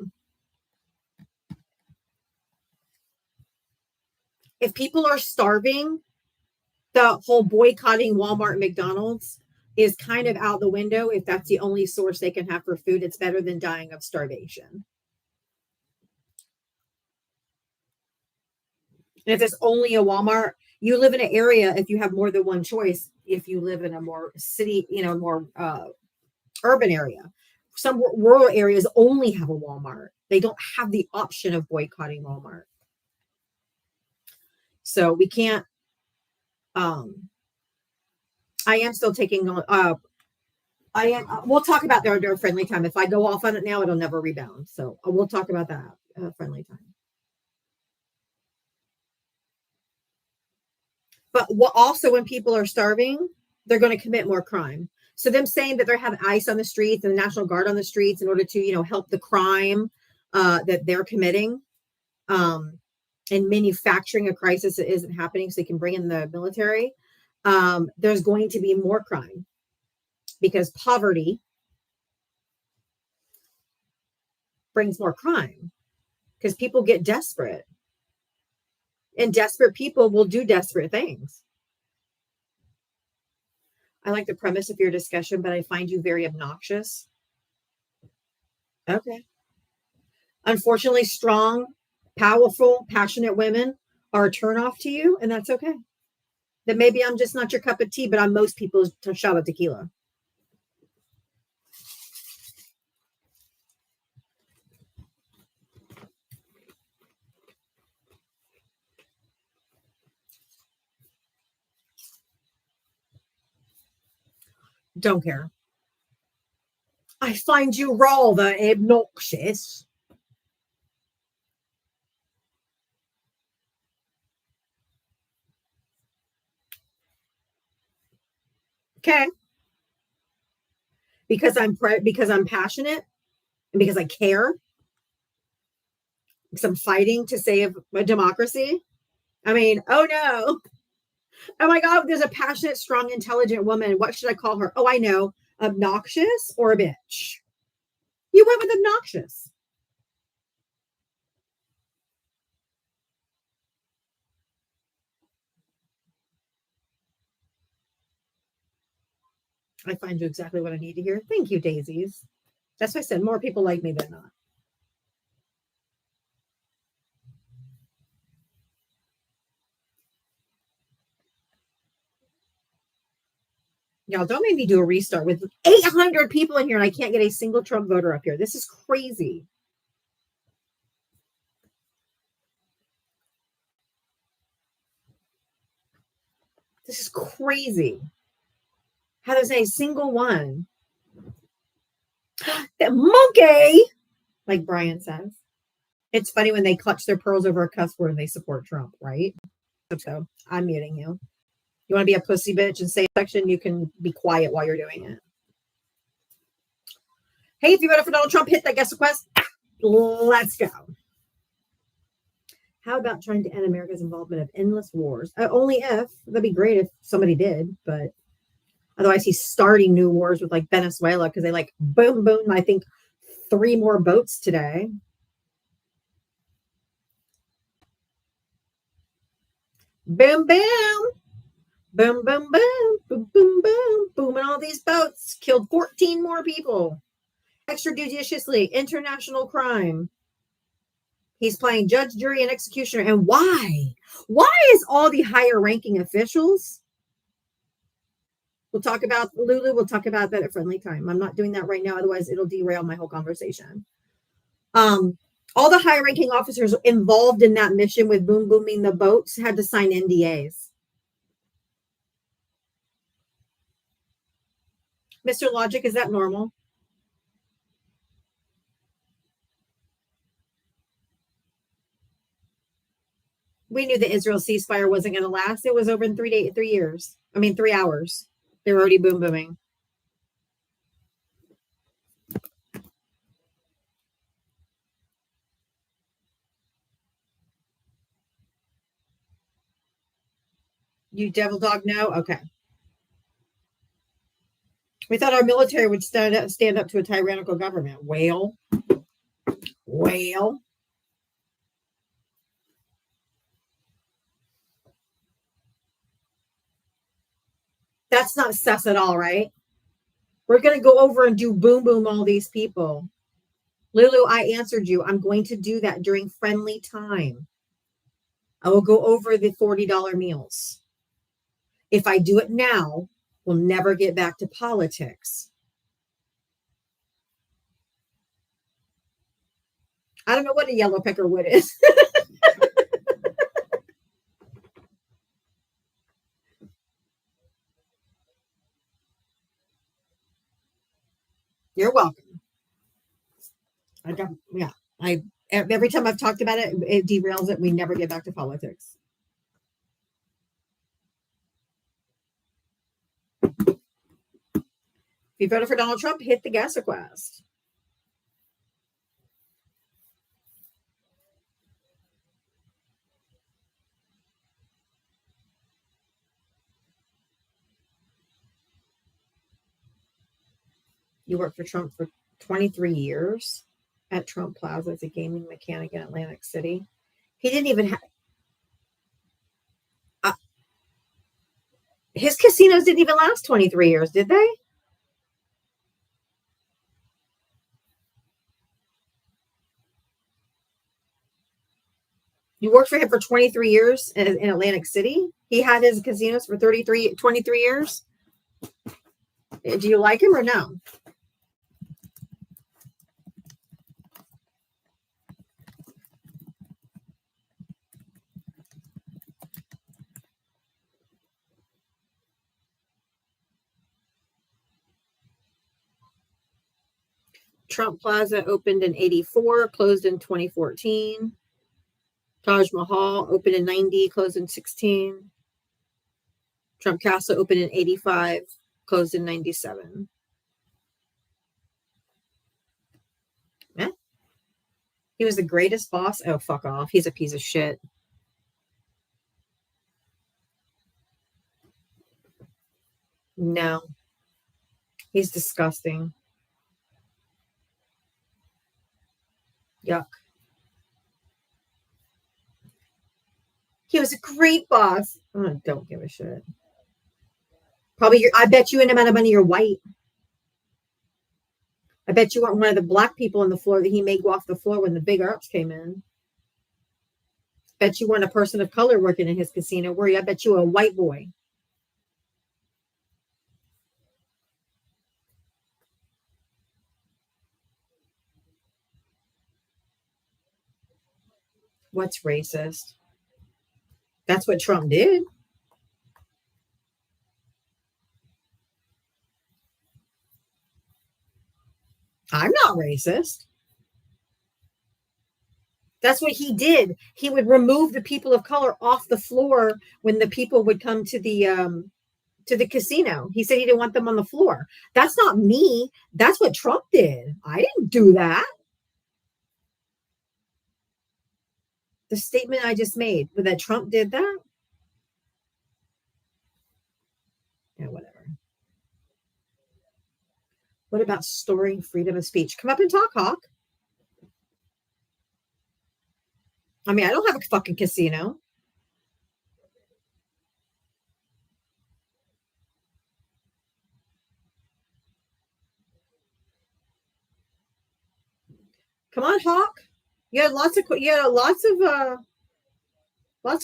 If people are starving, the whole boycotting Walmart and McDonald's is kind of out the window. If that's the only source they can have for food, it's better than dying of starvation. And if there's only a Walmart, you live in an area, if you have more than one choice, if you live in a more city, more urban area. Some rural areas only have a Walmart. They don't have the option of boycotting Walmart. So we can't, I am still taking on, we'll talk about their friendly time. If I go off on it now, it'll never rebound. So we'll talk about that friendly time. But also when people are starving, they're going to commit more crime. So them saying that they're having ICE on the streets and the National Guard on the streets in order to, help the crime that they're committing and manufacturing a crisis that isn't happening so they can bring in the military, there's going to be more crime because poverty brings more crime because people get desperate. And desperate people will do desperate things. I like the premise of your discussion, but I find you very obnoxious. Okay. Unfortunately, strong, powerful, passionate women are a turnoff to you, and that's okay. Then maybe I'm just not your cup of tea, but I'm most people's shot of tequila. Don't care. I find you rather obnoxious. Okay. Because I'm passionate and because I care. Because I'm fighting to save a democracy. I mean, oh no. Oh my God, there's a passionate, strong, intelligent woman. What should I call her? Oh, I know. Obnoxious or a bitch? You went with obnoxious. I find you exactly what I need to hear. Thank you, Daisies. That's why I said more people like me than not. Y'all, don't make me do a restart with 800 people in here and I can't get a single Trump voter up here. This is crazy. This is crazy. How there's a single one. That monkey, like Brian says. It's funny when they clutch their pearls over a cuss word and they support Trump, right? So I'm muting you. You want to be a pussy bitch and say section, you can be quiet while you're doing it. Hey, if you voted for Donald Trump, hit that guest request. Let's go. How about trying to end America's involvement of endless wars? Only if. That'd be great if somebody did, but otherwise he's starting new wars with like Venezuela because they like boom, boom, I think 3 more boats today. Boom, boom. Boom, boom, boom. Boom, boom, boom. Booming all these boats. Killed 14 more people. Extrajudiciously. International crime. He's playing judge, jury, and executioner. And why? Why is all the higher ranking officials? We'll talk about Lulu. We'll talk about that at friendly time. I'm not doing that right now. Otherwise, it'll derail my whole conversation. All the high ranking officers involved in that mission with boom booming the boats had to sign NDAs. Mr. Logic, is that normal? We knew the Israel ceasefire wasn't going to last. It was over in 3 years. I mean, 3 hours. They were already boom booming. You devil dog, no? Okay. We thought our military would stand up to a tyrannical government. Well. That's not sus at all, right? We're going to go over and do boom boom all these people. Lulu, I answered you. I'm going to do that during friendly time. I will go over the $40 meals. If I do it now, we'll never get back to politics. I don't know what a yellow pecker wood is. You're welcome. Every time I've talked about it, it derails it. We never get back to politics. If you voted for Donald Trump, hit the gas request. You worked for Trump for 23 years at Trump Plaza as a gaming mechanic in Atlantic City. He didn't even have... his casinos didn't even last 23 years, did they? You worked for him for 23 years in Atlantic City? He had his casinos for 23 years? Do you like him or no? Trump Plaza opened in 84, closed in 2014. Taj Mahal opened in 90, closed in 16. Trump Castle opened in 85, closed in 97. Yeah. He was the greatest boss. Oh, fuck off. He's a piece of shit. No. He's disgusting. Yuck. He was a great boss. Oh, don't give a shit. Probably, I bet you an amount of money you're white. I bet you weren't one of the black people on the floor that he made go off the floor when the big ups came in. Bet you weren't a person of color working in his casino, were you? I bet you were a white boy. What's racist? That's what Trump did. I'm not racist. That's what he did. He would remove the people of color off the floor when the people would come to the casino. He said he didn't want them on the floor. That's not me. That's what Trump did. I didn't do that. The statement I just made, but that Trump did that? Yeah, whatever. What about storing freedom of speech? Come up and talk, Hawk. I mean, I don't have a fucking casino. Come on, Hawk. You had lots of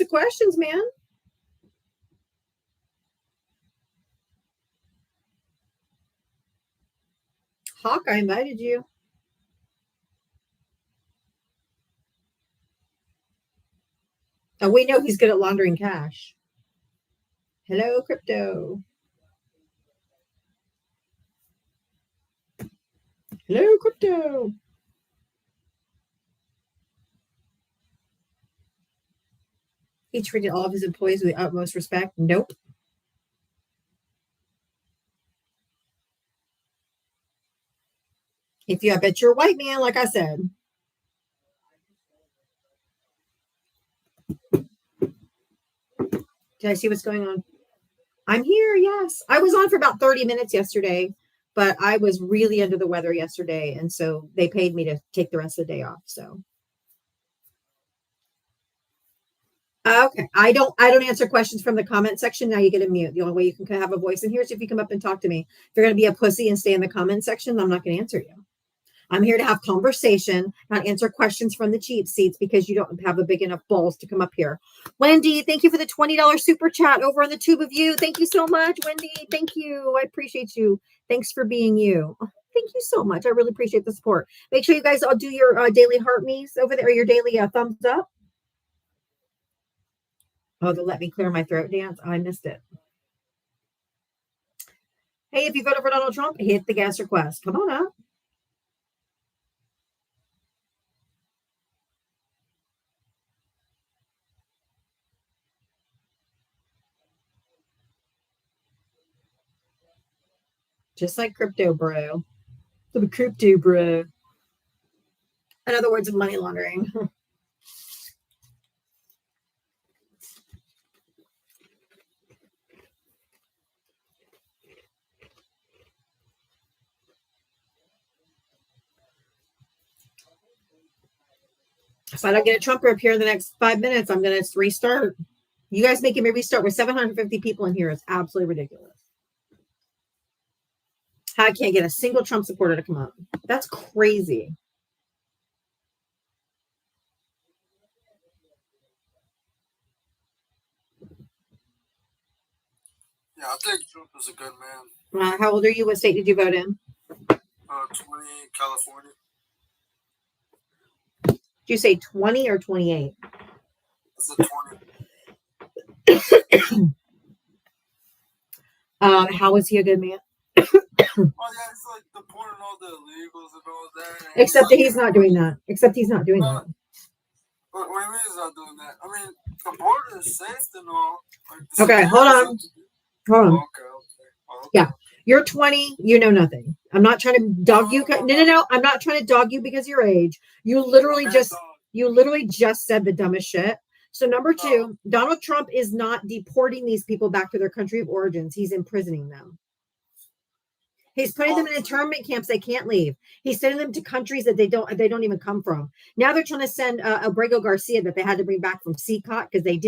questions, man. Hawk, I invited you. Oh, we know he's good at laundering cash. Hello, crypto. Hello, crypto. He treated all of his employees with the utmost respect. Nope. I bet you're a white man, like I said. Did I see what's going on? I'm here, yes. I was on for about 30 minutes yesterday, but I was really under the weather yesterday, and so they paid me to take the rest of the day off. So okay. I don't answer questions from the comment section. Now you get a mute. The only way you can have a voice in here is if you come up and talk to me. If you're gonna be a pussy and stay in the comment section, I'm not gonna answer you. I'm here to have conversation, not answer questions from the cheap seats because you don't have a big enough balls to come up here. Wendy, thank you for the $20 super chat over on the tube of you. Thank you so much, Wendy. Thank you. I appreciate you. Thanks for being you. Oh, thank you so much. I really appreciate the support. Make sure you guys all do your daily heart me's over there, or your daily thumbs up. Oh, the let me clear my throat dance. I missed it. Hey, if you voted for Donald Trump, hit the gas request. Come on up. Just like crypto, bro. The crypto, bro. In other words, money laundering. If I don't get a Trumper up here in the next 5 minutes, I'm going to restart. You guys making me restart with 750 people in here is absolutely ridiculous. I can't get a single Trump supporter to come up. That's crazy. Yeah, I think Trump is a good man. How old are you? What state did you vote in? 20, California. Did you say 20 or 28? That's a 20. How was he a good man? Oh yeah, it's like deporting all the illegals and all that. Except that he's not doing that. Except he's not doing that. What do you mean he's not doing that? I mean, the border is safe and all. Like, Okay, hold on. Hold on. Okay. Yeah. You're 20. You know nothing. I'm not trying to dog you. No. I'm not trying to dog you because of your age. You literally just said the dumbest shit. So number two, Donald Trump is not deporting these people back to their country of origins. He's imprisoning them. He's putting them in internment camps. They can't leave. He's sending them to countries that they don't even come from. Now they're trying to send Abrego Garcia that they had to bring back from CCOT because he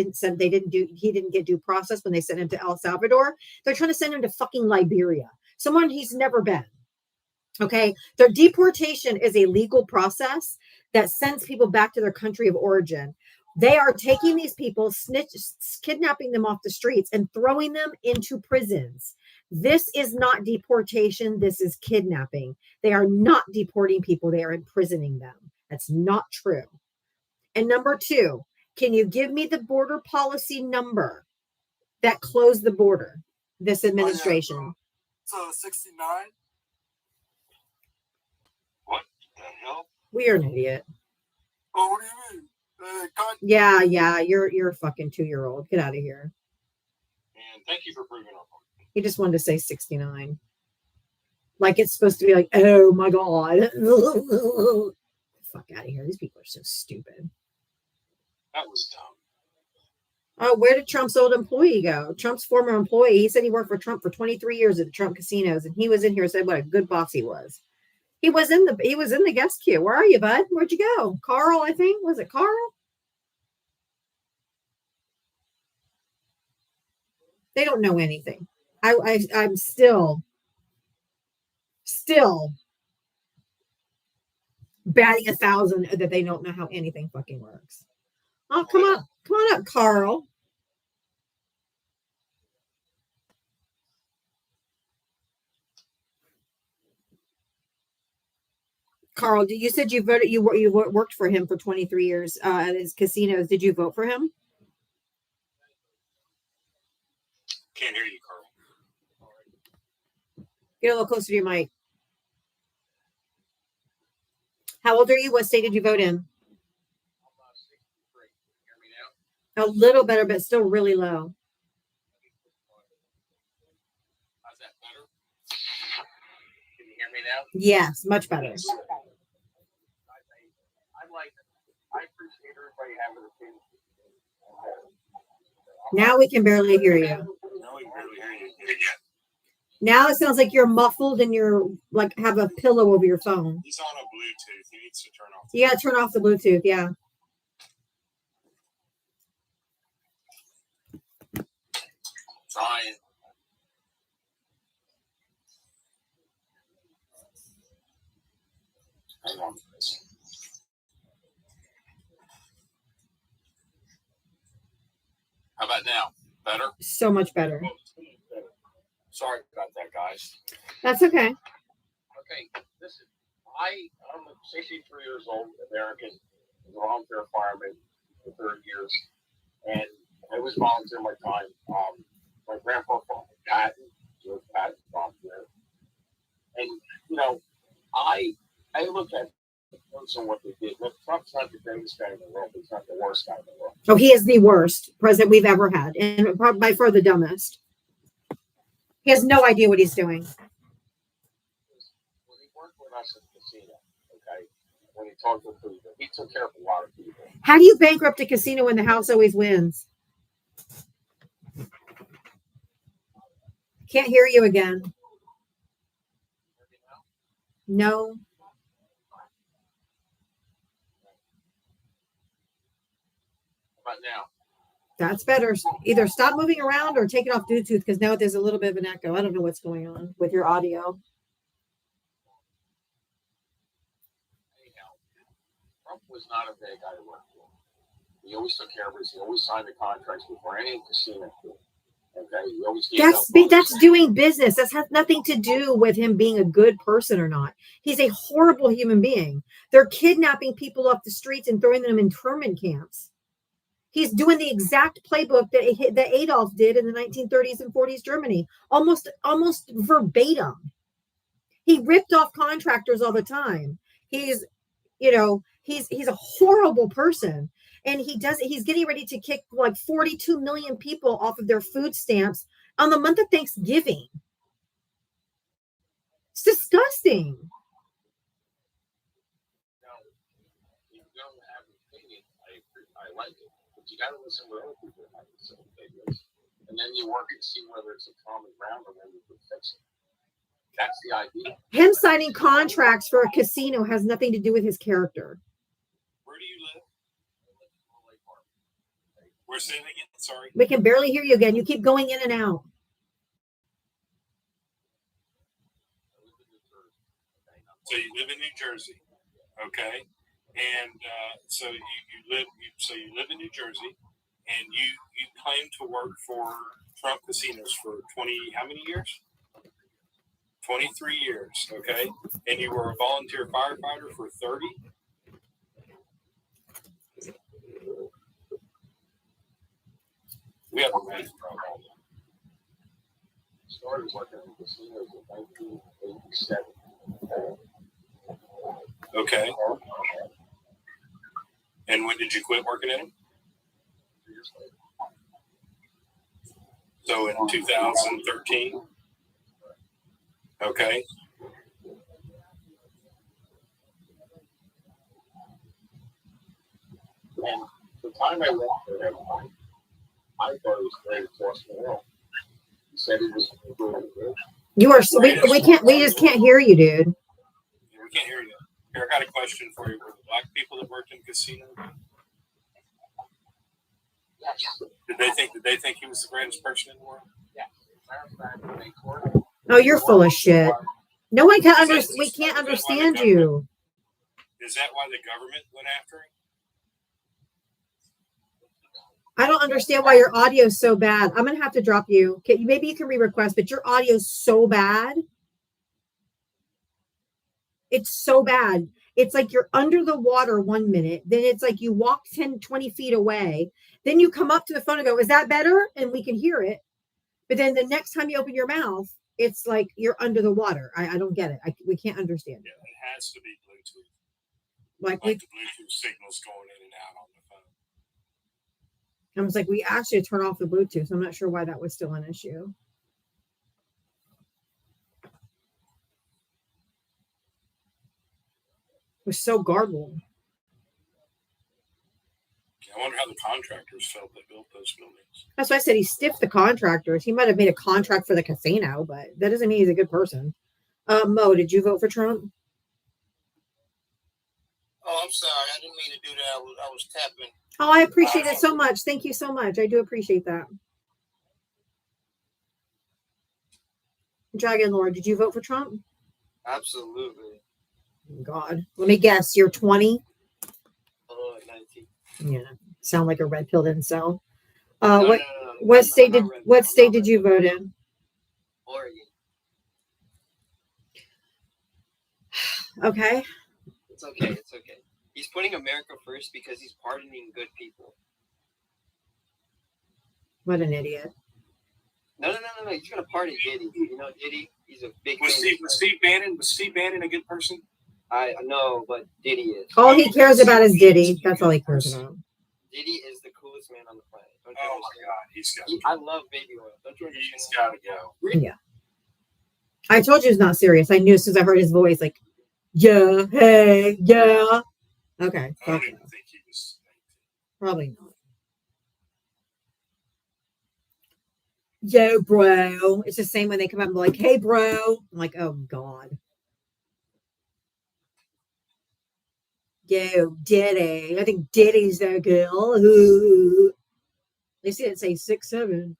didn't get due process when they sent him to El Salvador. They're trying to send him to fucking Liberia, someone he's never been. Okay, their deportation is a legal process that sends people back to their country of origin. They are taking these people, kidnapping them off the streets and throwing them into prisons. This is not deportation. This is kidnapping. They are not deporting people. They are imprisoning them. That's not true. And number two, can you give me the border policy number that closed the border, this administration? So 69. What the hell? We are an idiot. Oh, what do you mean? Yeah, you're a fucking 2-year-old. Get out of here. And thank you for proving our point. He just wanted to say 69. Like it's supposed to be like, oh my God. Fuck out of here. These people are so stupid. That was dumb. Oh, where did Trump's old employee go? Trump's former employee. He said he worked for Trump for 23 years at the Trump casinos, and he was in here and said what a good boss he was. He was in the guest queue. Where are you, bud? Where'd you go? Carl, I think. Was it Carl? They don't know anything. I'm still batting 1,000 that they don't know how anything fucking works. Oh, come on up, Carl. Carl, you said you voted. You worked for him for 23 years at his casinos. Did you vote for him? Can't hear you, Carl. Get a little closer to your mic. How old are you? What state did you vote in? A little better, but still really low. How's that better? Can you hear me now? Yes, much better. I appreciate everybody having a opinion. Now we can barely hear you. No, we can barely hear you again. Now it sounds like you're muffled and you're like have a pillow over your phone. He's on a Bluetooth. He needs to turn off. You gotta turn off the Bluetooth, yeah. Trying. Hang on. How about now? Better? So much better. Sorry about that, guys. That's okay. Okay, listen. I'm 63 years old, American, volunteer fireman for 30 years, and I was volunteering my time. My grandpa from Patton, George Patton, volunteer, and I look at what they did. Look, Trump's not the greatest guy in the world. He's not the worst guy in the world. Oh, he is the worst president we've ever had, and by far the dumbest. He has no idea what he's doing. When he worked with us at the casino, okay, when he talked to people, he took care of a lot of people. How do you bankrupt a casino when the house always wins? Can't hear you again. No. But now, That's better. Either stop moving around or take it off Bluetooth because now there's a little bit of an echo. I don't know what's going on with your audio. anyhow, Trump was not a bad guy to work for. He always took care of us. He always signed the contracts before any casino. Okay, he always gave That's doing business. That has nothing to do with him being a good person or not. He's a horrible human being. They're kidnapping people off the streets and throwing them in internment camps. He's doing the exact playbook that Adolf did in the 1930s and 40s Germany, almost verbatim. He ripped off contractors all the time. He's a horrible person. And he's getting ready to kick like 42 million people off of their food stamps on the month of Thanksgiving. It's disgusting. You don't have an opinion. I like it. But you got to listen to what other people have to say. And then you work and see whether it's a common ground or whether you can fix it. That's the idea. Him signing contracts for a casino has nothing to do with his character. Where do you live? We're saying again. Sorry. We can barely hear you again. You keep going in and out. So you live in New Jersey, okay? And so you live in New Jersey, and you claim to work for Trump Casinos for 20 how many years? 23 years, okay? And you were a volunteer firefighter for 30. We have a massive problem. Started working in casinos in 1987. Okay. Did you quit working in them? 2 years later. So in 2013? Okay. And the time I worked for him, I thought it was the greatest boss in the world. He said he was doing good. You are so, we just can't hear you, dude. We can't hear you. Here, I got a question for you. Were the black people that worked in casino? Yes. Did they think he was the greatest person in the world? Yes. Matter of fact, when they court, Oh, you're full of shit. No one can understand. We can't understand you. Is that why the government went after him? I don't understand why your audio is so bad. I'm gonna have to drop you. Okay, maybe you can re-request, but your audio is so bad. It's so bad. It's like you're under the water 1 minute, then it's like you walk 10, 20 feet away, then you come up to the phone and go, is that better? And we can hear it. But then the next time you open your mouth, it's like you're under the water. I don't get it. We can't understand Yeah, it has to be Bluetooth. Like the Bluetooth signals going in and out on the phone. I was like, we asked you to turn off the Bluetooth. I'm not sure why that was still an issue. It was so garbled. I wonder how the contractors felt that built those buildings. That's why I said he stiffed the contractors. He might have made a contract for the casino, but that doesn't mean he's a good person. Mo, did you vote for Trump? Oh, I'm sorry. I didn't mean to do that. I was tapping. Oh, I appreciate it so much. Thank you so much. I do appreciate that. Dragon Lord, did you vote for Trump? Absolutely. God. Let me guess. You're 20? Hello at 19. Yeah. Sound like a red pill incel. No. What state I'm not did you vote in? Oregon. Okay. It's okay. It's okay. He's putting America first because he's pardoning good people. What an idiot. No. He's gonna pardon Diddy. You know Diddy? He's a big. Was Steve Bannon a good person? I know, but Diddy is. All he cares about is Diddy. That's all he cares about. Diddy is the coolest man on the planet. Don't you Oh understand? my God, I love Baby Oil. Don't you understand? he's got to go. Yeah. I told you it's not serious. I knew as soon as I heard his voice, like, yeah, hey, yeah. Okay. I don't even think he was. Probably not. Yo, bro. It's the same when they come up and be like, hey, bro. I'm like, oh, God. Yo, Diddy. I think Diddy's that girl. Ooh. At least he didn't say 6'7". If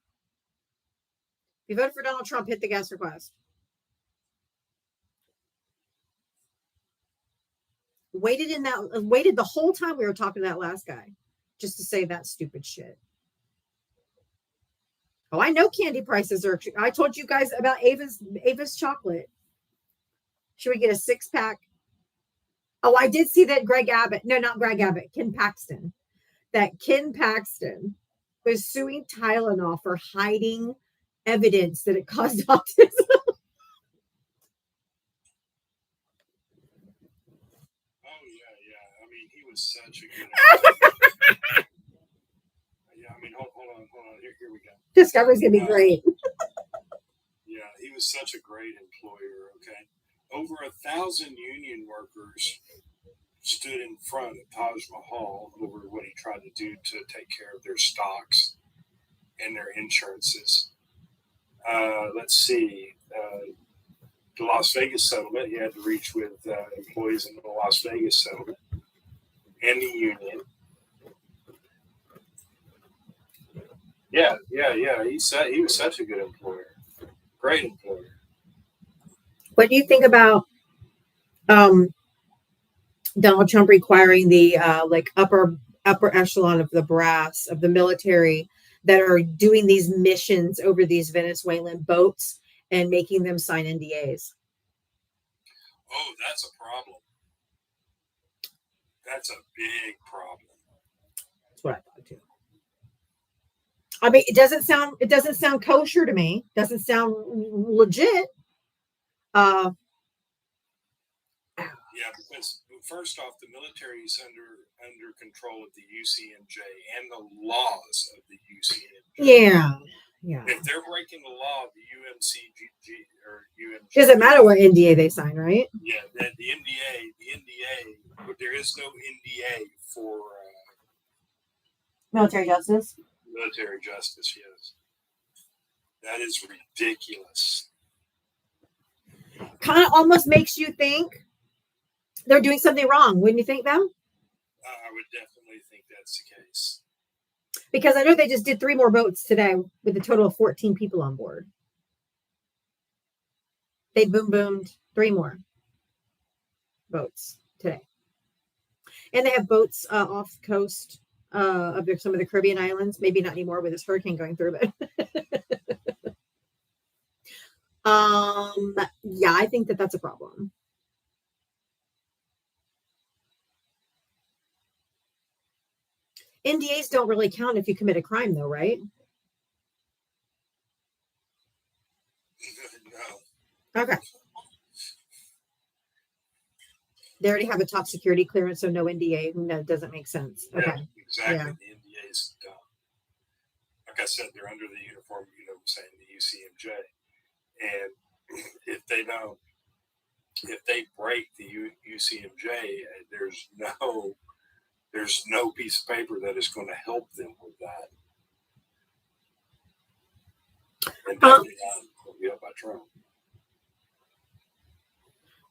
you voted for Donald Trump, hit the guest request. Waited the whole time we were talking to that last guy just to say that stupid shit. Oh, I know candy prices are. I told you guys about Ava's chocolate. Should we get a 6-pack? Oh, I did see that Greg Abbott. No, not Greg Abbott. Ken Paxton. That Ken Paxton was suing Tylenol for hiding evidence that it caused autism. I mean, he was such a good. Yeah, I mean, hold on. Here we go. Discovery's gonna be great. Yeah, he was such a great employer. Okay, over 1,000 union workers stood in front of Taj Mahal over what he tried to do to take care of their stocks and their insurances. Let's see. The Las Vegas settlement, he had to reach with employees in the Las Vegas settlement and the union. Yeah. He was such a good employer. Great employer. What do you think about Donald Trump requiring the upper echelon of the brass of the military that are doing these missions over these Venezuelan boats and making them sign NDAs? Oh, that's a problem. That's a big problem. That's what I thought too. I mean, it doesn't sound kosher to me. Doesn't sound legit. Yeah, because first off, the military is under control of the UCMJ and the laws of the UCMJ. Yeah. If they're breaking the law of the UMCG or UMG, Doesn't matter what NDA they sign, right? Yeah, that the NDA, but there is no NDA for Military justice. military justice. Yes, that is ridiculous. Kind of almost makes you think they're doing something wrong. Wouldn't you think, though? I would definitely think that's the case. Because I know they just did 3 more boats today with a total of 14 people on board. They boomed 3 more boats today. And they have boats off the coast of some of the Caribbean islands. Maybe not anymore with this hurricane going through, but yeah, I think that's a problem. NDAs don't really count if you commit a crime, though, right? No. Okay. They already have a top security clearance, so no NDA. No, doesn't make sense. Okay. Yeah, exactly. Yeah. The NDAs don't. Like I said, they're under the uniform, saying the UCMJ. And if they break the UCMJ, there's no piece of paper that is going to help them with that. And definitely not be up by Trump.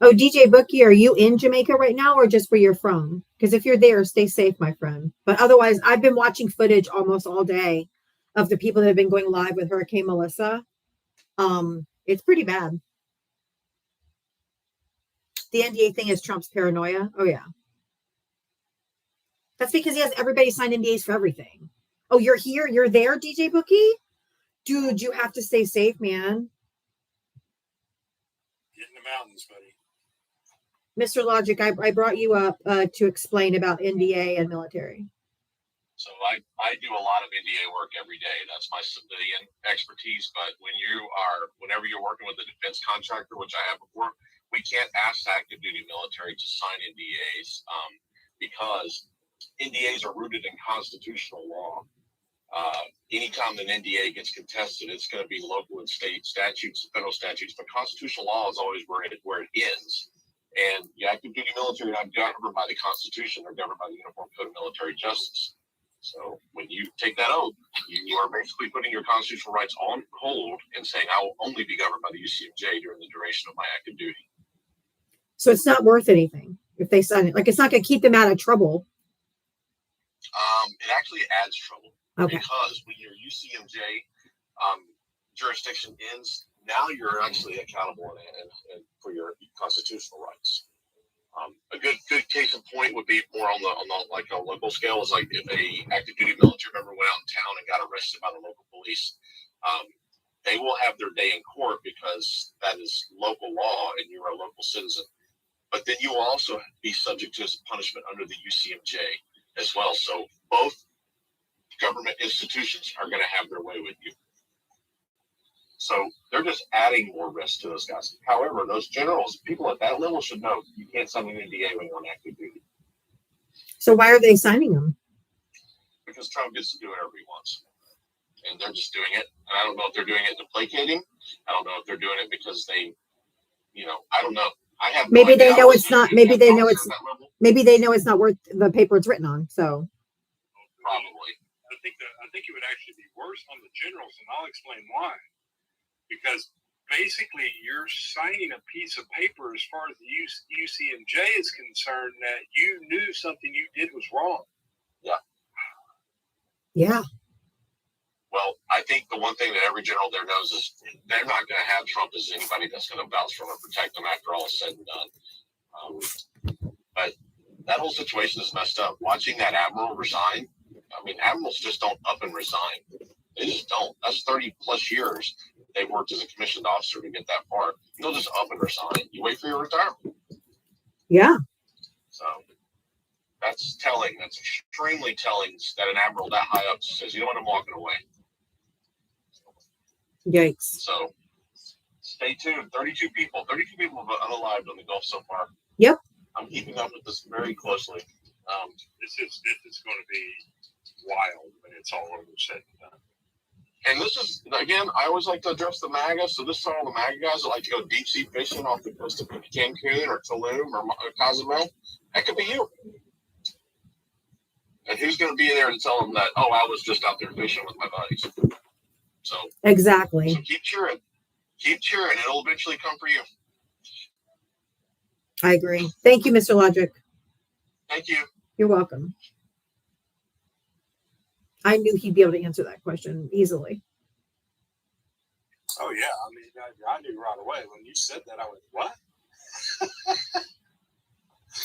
Oh, DJ Bookie, are you in Jamaica right now or just where you're from? Because if you're there, stay safe, my friend. But otherwise, I've been watching footage almost all day of the people that have been going live with Hurricane Melissa. It's pretty bad. The NDA thing is Trump's paranoia. Oh, yeah. That's because he has everybody sign NDAs for everything. Oh, you're here? You're there, DJ Bookie? Dude, you have to stay safe, man. Get in the mountains, buddy. Mr. Logic, I brought you up to explain about NDA and military. So I do a lot of NDA work every day. That's my civilian expertise. But whenever you're working with a defense contractor, which I have before, we can't ask active duty military to sign NDAs because NDAs are rooted in constitutional law. Anytime an NDA gets contested, it's going to be local and state statutes, federal statutes, but constitutional law is always where it ends. And the active duty military are not governed by the Constitution; they're governed by the Uniform Code of Military Justice. So when you take that oath, you are basically putting your constitutional rights on hold and saying, "I will only be governed by the UCMJ during the duration of my active duty." So it's not worth anything if they sign it. Like, it's not going to keep them out of trouble. It actually adds trouble because when your UCMJ jurisdiction ends, now you're actually accountable and for your constitutional rights. A good case in point would be more on the like a local scale is like if a active duty military member went out in town and got arrested by the local police, they will have their day in court because that is local law and you're a local citizen. But then you will also be subject to punishment under the UCMJ as well. So both government institutions are going to have their way with you. So they're just adding more risk to those guys. However, those generals, people at that level should know you can't sign an NDA when you're on active duty. So why are they signing them? Because Trump gets to do whatever he wants. And they're just doing it. And I don't know if they're doing it to placate him. I don't know if they're doing it because they, I don't know. I have maybe no they idea. know it's not. Maybe they know it's. At that level. Maybe they know it's not worth the paper it's written on. So Probably. I think it would actually be worse on the generals, and I'll explain why. Because basically, you're signing a piece of paper as far as the UCMJ is concerned that you knew something you did was wrong. yeah. Well, I think the one thing that every general there knows is they're not going to have Trump as anybody that's going to vouch for them or protect them after all is said and done. But that whole situation is messed up. Watching that admiral resign, admirals just don't up and resign. They just don't. That's 30 plus years they've worked as a commissioned officer to get that far. They'll just up and resign. You wait for your retirement. Yeah. So that's telling. That's extremely telling that an admiral that high up says, you know what, I'm walking away. Yikes. So stay tuned. 32 people have unalived on the Gulf so far. Yep. I'm I'm keeping up with this very closely. This is going to be wild when it's all over said and done. And this is, again, I always like to address the MAGA. So this is all the MAGA guys that like to go deep sea fishing off the coast of Cancun or Tulum or Cozumel. That could be you. And who's going to be there to tell them that, oh, I was just out there fishing with my buddies? So Exactly. So keep cheering. Keep cheering. It'll eventually come for you. I agree. Thank you, Mr. Logic. Thank you. You're welcome. I knew he'd be able to answer that question easily. Oh, yeah. I mean, I knew right away. When you said that, I went, what?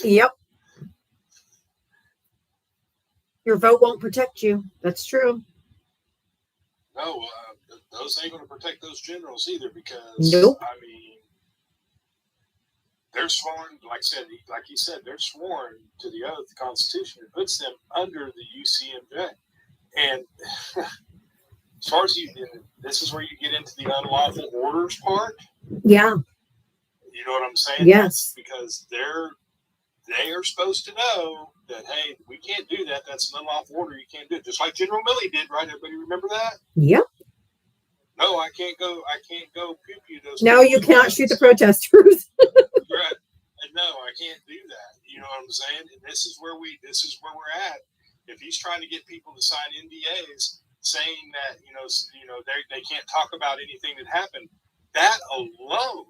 Yep. Your vote won't protect you. That's true. No, those ain't going to protect those generals either because, Nope. I mean, they're sworn, like he said, they're sworn to the oath, the Constitution. It puts them under the UCMJ. And as far as this is where you get into the unlawful orders part. Yeah. You know what I'm saying? Yes. Because they are supposed to know that, hey, we can't do that. That's an unlawful order. You can't do it. Just like General Milley did, right? Everybody remember that? Yep. No, I can't go pew those. No, you cannot shoot the protesters. Right. And no, I can't do that. You know what I'm saying? And this is where we're at. If he's trying to get people to sign NDAs saying that, they can't talk about anything that happened, that alone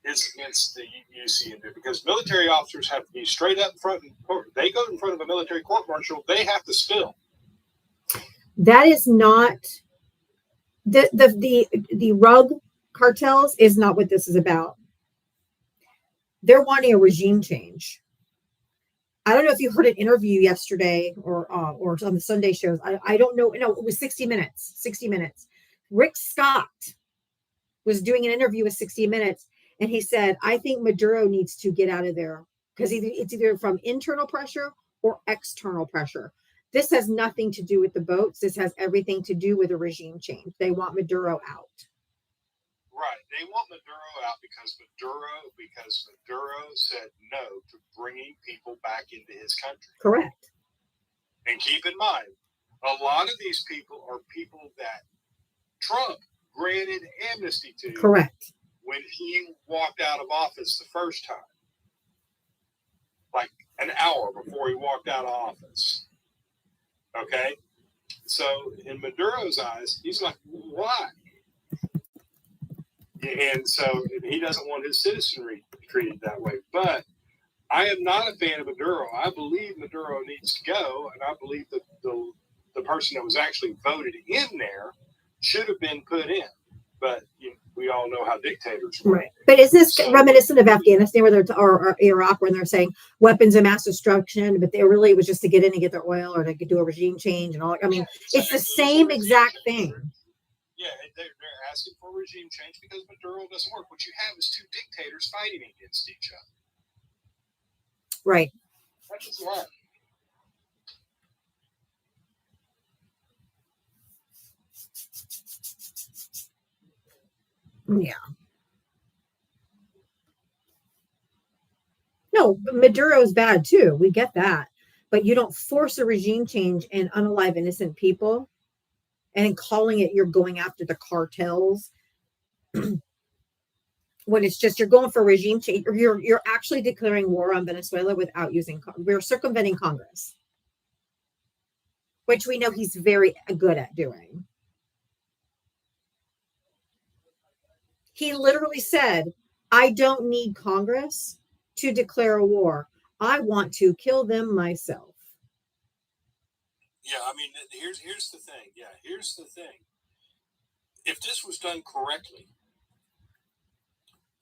is against the UCMJ because military officers have to be straight up in front. They go in front of a military court martial. They have to spill. That is not the rug cartels is not what this is about. They're wanting a regime change. I don't know if you heard an interview yesterday or on the Sunday shows. I don't know. No, it was 60 Minutes. 60 Minutes. Rick Scott was doing an interview with 60 Minutes, and he said, I think Maduro needs to get out of there because it's either from internal pressure or external pressure. This has nothing to do with the boats. This has everything to do with a regime change. They want Maduro out. Right. They want Maduro out because Maduro said no to bringing people back into his country. Correct. And keep in mind, a lot of these people are people that Trump granted amnesty to. Correct. When he walked out of office the first time. Like an hour before he walked out of office. Okay? So in Maduro's eyes, he's like, why? And so he doesn't want his citizenry treated that way. But I am not a fan of Maduro. I believe Maduro needs to go, and I believe that the person that was actually voted in there should have been put in. But we all know how dictators work. Right. But is this reminiscent of Afghanistan or Iraq when they're saying weapons of mass destruction, but it was just to get in and get their oil or to do a regime change and all? I mean, it's the same exact thing. Yeah, they're asking for regime change because Maduro doesn't work. What you have is two dictators fighting against each other. Right. That's just right. Yeah. No, but Maduro's bad too. We get that. But you don't force a regime change and unalive innocent people and calling it you're going after the cartels when it's just you're going for a regime change or you're actually declaring war on Venezuela without we're circumventing Congress, which we know he's very good at doing. He literally said, I don't need Congress to declare a war. I want to kill them myself. Yeah, I mean, here's the thing. Yeah, here's the thing. If this was done correctly,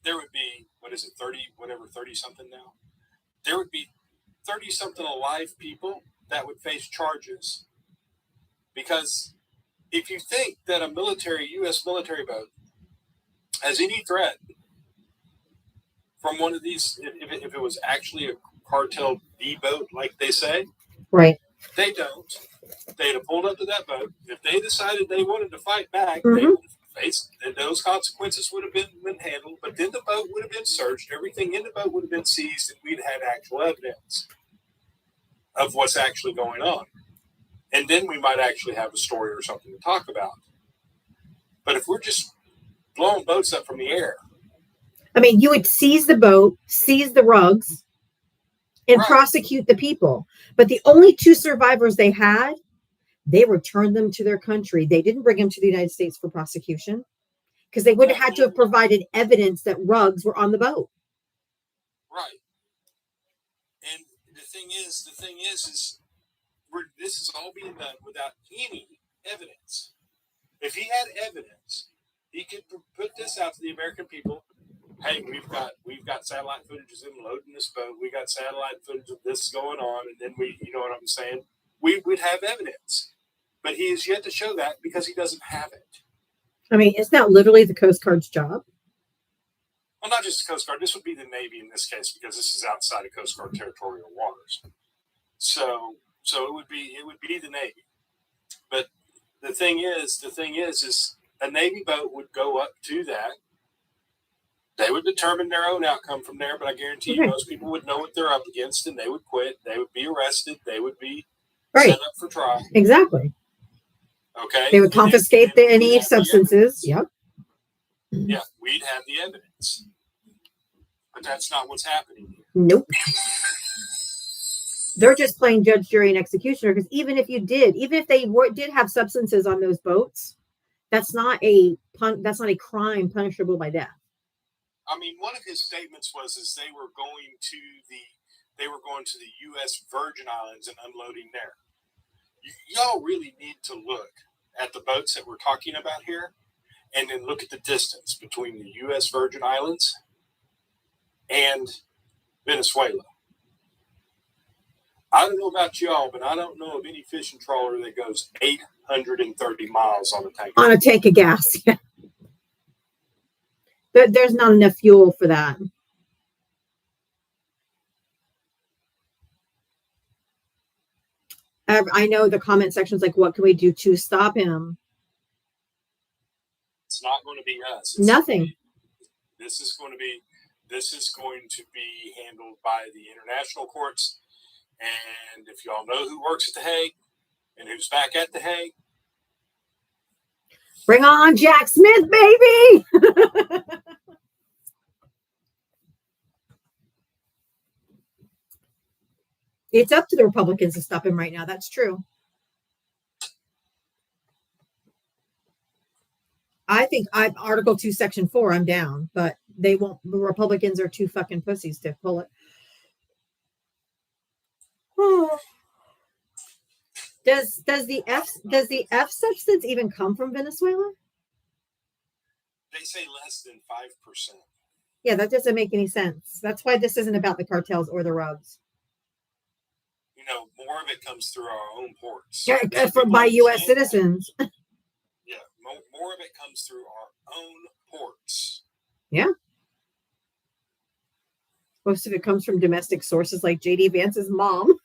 there would be, 30-something now? There would be 30-something alive people that would face charges. Because if you think that a U.S. military boat has any threat from one of these, if it was actually a cartel D boat, like they say, right? They don't. They'd have pulled up to that boat. If they decided they wanted to fight back, Mm-hmm. they would have those consequences would have been handled, but then the boat would have been searched, everything in the boat would have been seized, and we'd had actual evidence of what's actually going on. And then we might actually have a story or something to talk about. But if we're just blowing boats up from the air. I mean, you would seize the boat, seize the rugs, and Right. prosecute the people. But the only 2 survivors they had, they returned them to their country. They didn't bring them to the United States for prosecution because they would have had to have provided evidence that rugs were on the boat. Right. And the thing is this is all being done without any evidence. If he had evidence, he could put this out to the American people. Hey, we've got satellite footage of them loading this boat. We got satellite footage of this going on, and then you know what I'm saying? We would have evidence, but he is yet to show that because he doesn't have it. I mean, it's not literally the Coast Guard's job. Well, not just the Coast Guard. This would be the Navy in this case because this is outside of Coast Guard territorial waters. So it would be the Navy. But the thing is a Navy boat would go up to that. They would determine their own outcome from there, but I guarantee you most people would know what they're up against and they would quit. They would be arrested. They would be Right. sent up for trial. Exactly. Okay. They would confiscate any substances. Yep. Yeah, we'd have the evidence. But that's not what's happening here. Nope. They're just playing judge, jury, and executioner because even if they did have substances on those boats, that's not a crime punishable by death. I mean, one of his statements was they were going to the U.S. Virgin Islands and unloading there. Y'all really need to look at the boats that we're talking about here, and then look at the distance between the U.S. Virgin Islands and Venezuela. I don't know about y'all, but I don't know of any fishing trawler that goes 830 miles on a tank. On a tank of gas. Yeah. There's not enough fuel for that. I know the comment section's like, what can we do to stop him? It's not going to be us. Nothing. This is going to be handled by the international courts. And if y'all know who works at The Hague and who's back at The Hague, bring on Jack Smith, baby. It's up to the Republicans to stop him right now. That's true. I think Article 2, Section 4, I'm down, but they won't. The Republicans are too fucking pussies to pull it. Oh. Does the F substance even come from Venezuela? they say less than 5%. Yeah, that doesn't make any sense. That's why this isn't about the cartels or the rugs. You know, more of it comes through our own ports. Yeah, by U.S. citizens. Yeah, more of it comes through our own ports. Yeah. Most of it comes from domestic sources like J.D. Vance's mom.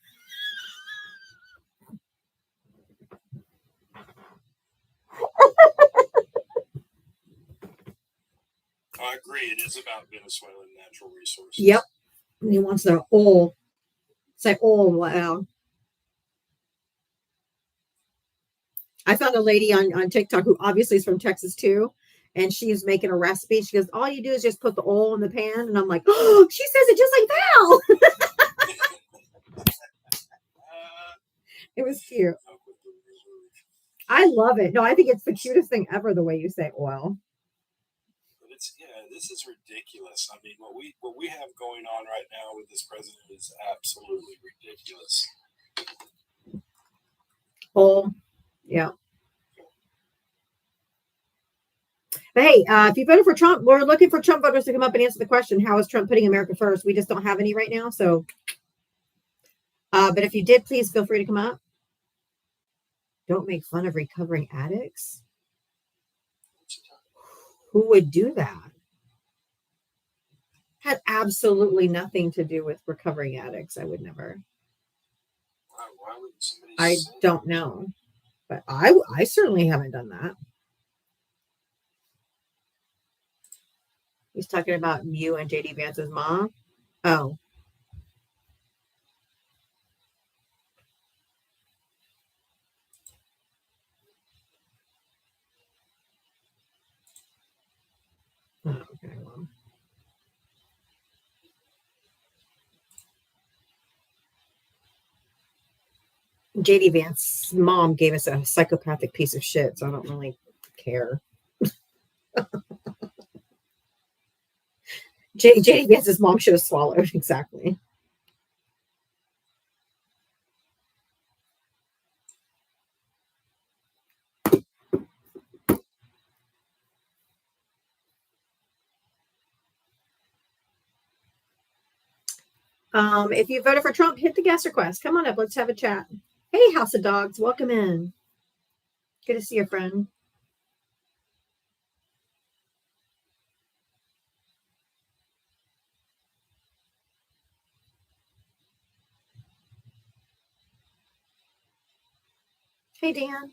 I agree. It is about Venezuelan natural resources. Yep. And he wants their oil. Say oil. Wow. I found a lady on TikTok who obviously is from Texas too. And she's making a recipe. She goes, all you do is just put the oil in the pan. And I'm like, oh, she says it just like Val. It was cute. I love it. No, I think it's the cutest thing ever, the way you say oil. But it's, yeah, this is ridiculous. I mean, what we have going on right now with this president is absolutely ridiculous. Oh, yeah. But hey, if you voted for Trump, we're looking for Trump voters to come up and answer the question, how is Trump putting America first? We just don't have any right now. So, but if you did, please feel free to come up. Don't make fun of recovering addicts. Who would do that? Had absolutely nothing to do with recovering addicts. I would never. Why would somebody I don't know. But I certainly haven't done that. He's talking about you and JD Vance's mom. Oh. Okay, well. JD Vance's mom gave us a psychopathic piece of shit, so I don't really care. JD Vance's mom should have swallowed. Exactly. If you voted for Trump, hit the guest request. Come on up. Let's have a chat. Hey, House of Dogs. Welcome in. Good to see you, friend. Hey, Dan.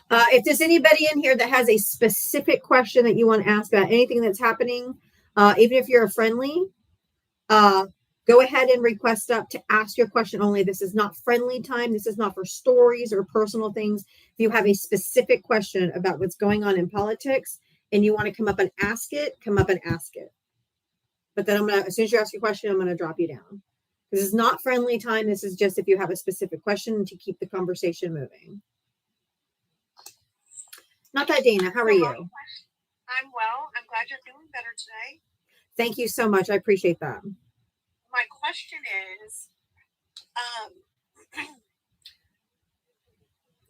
If there's anybody in here that has a specific question that you want to ask about anything that's happening, even if you're a friendly, go ahead and request up to ask your question only. This is not friendly time. This is not for stories or personal things. If you have a specific question about what's going on in politics and you want to come up and ask it, come up and ask it. But then as soon as you ask your question, I'm going to drop you down. This is not friendly time. This is just if you have a specific question to keep the conversation moving. Not that, Dana. How are you? I'm well. I'm glad you're feeling better today. Thank you so much. I appreciate that. My question is,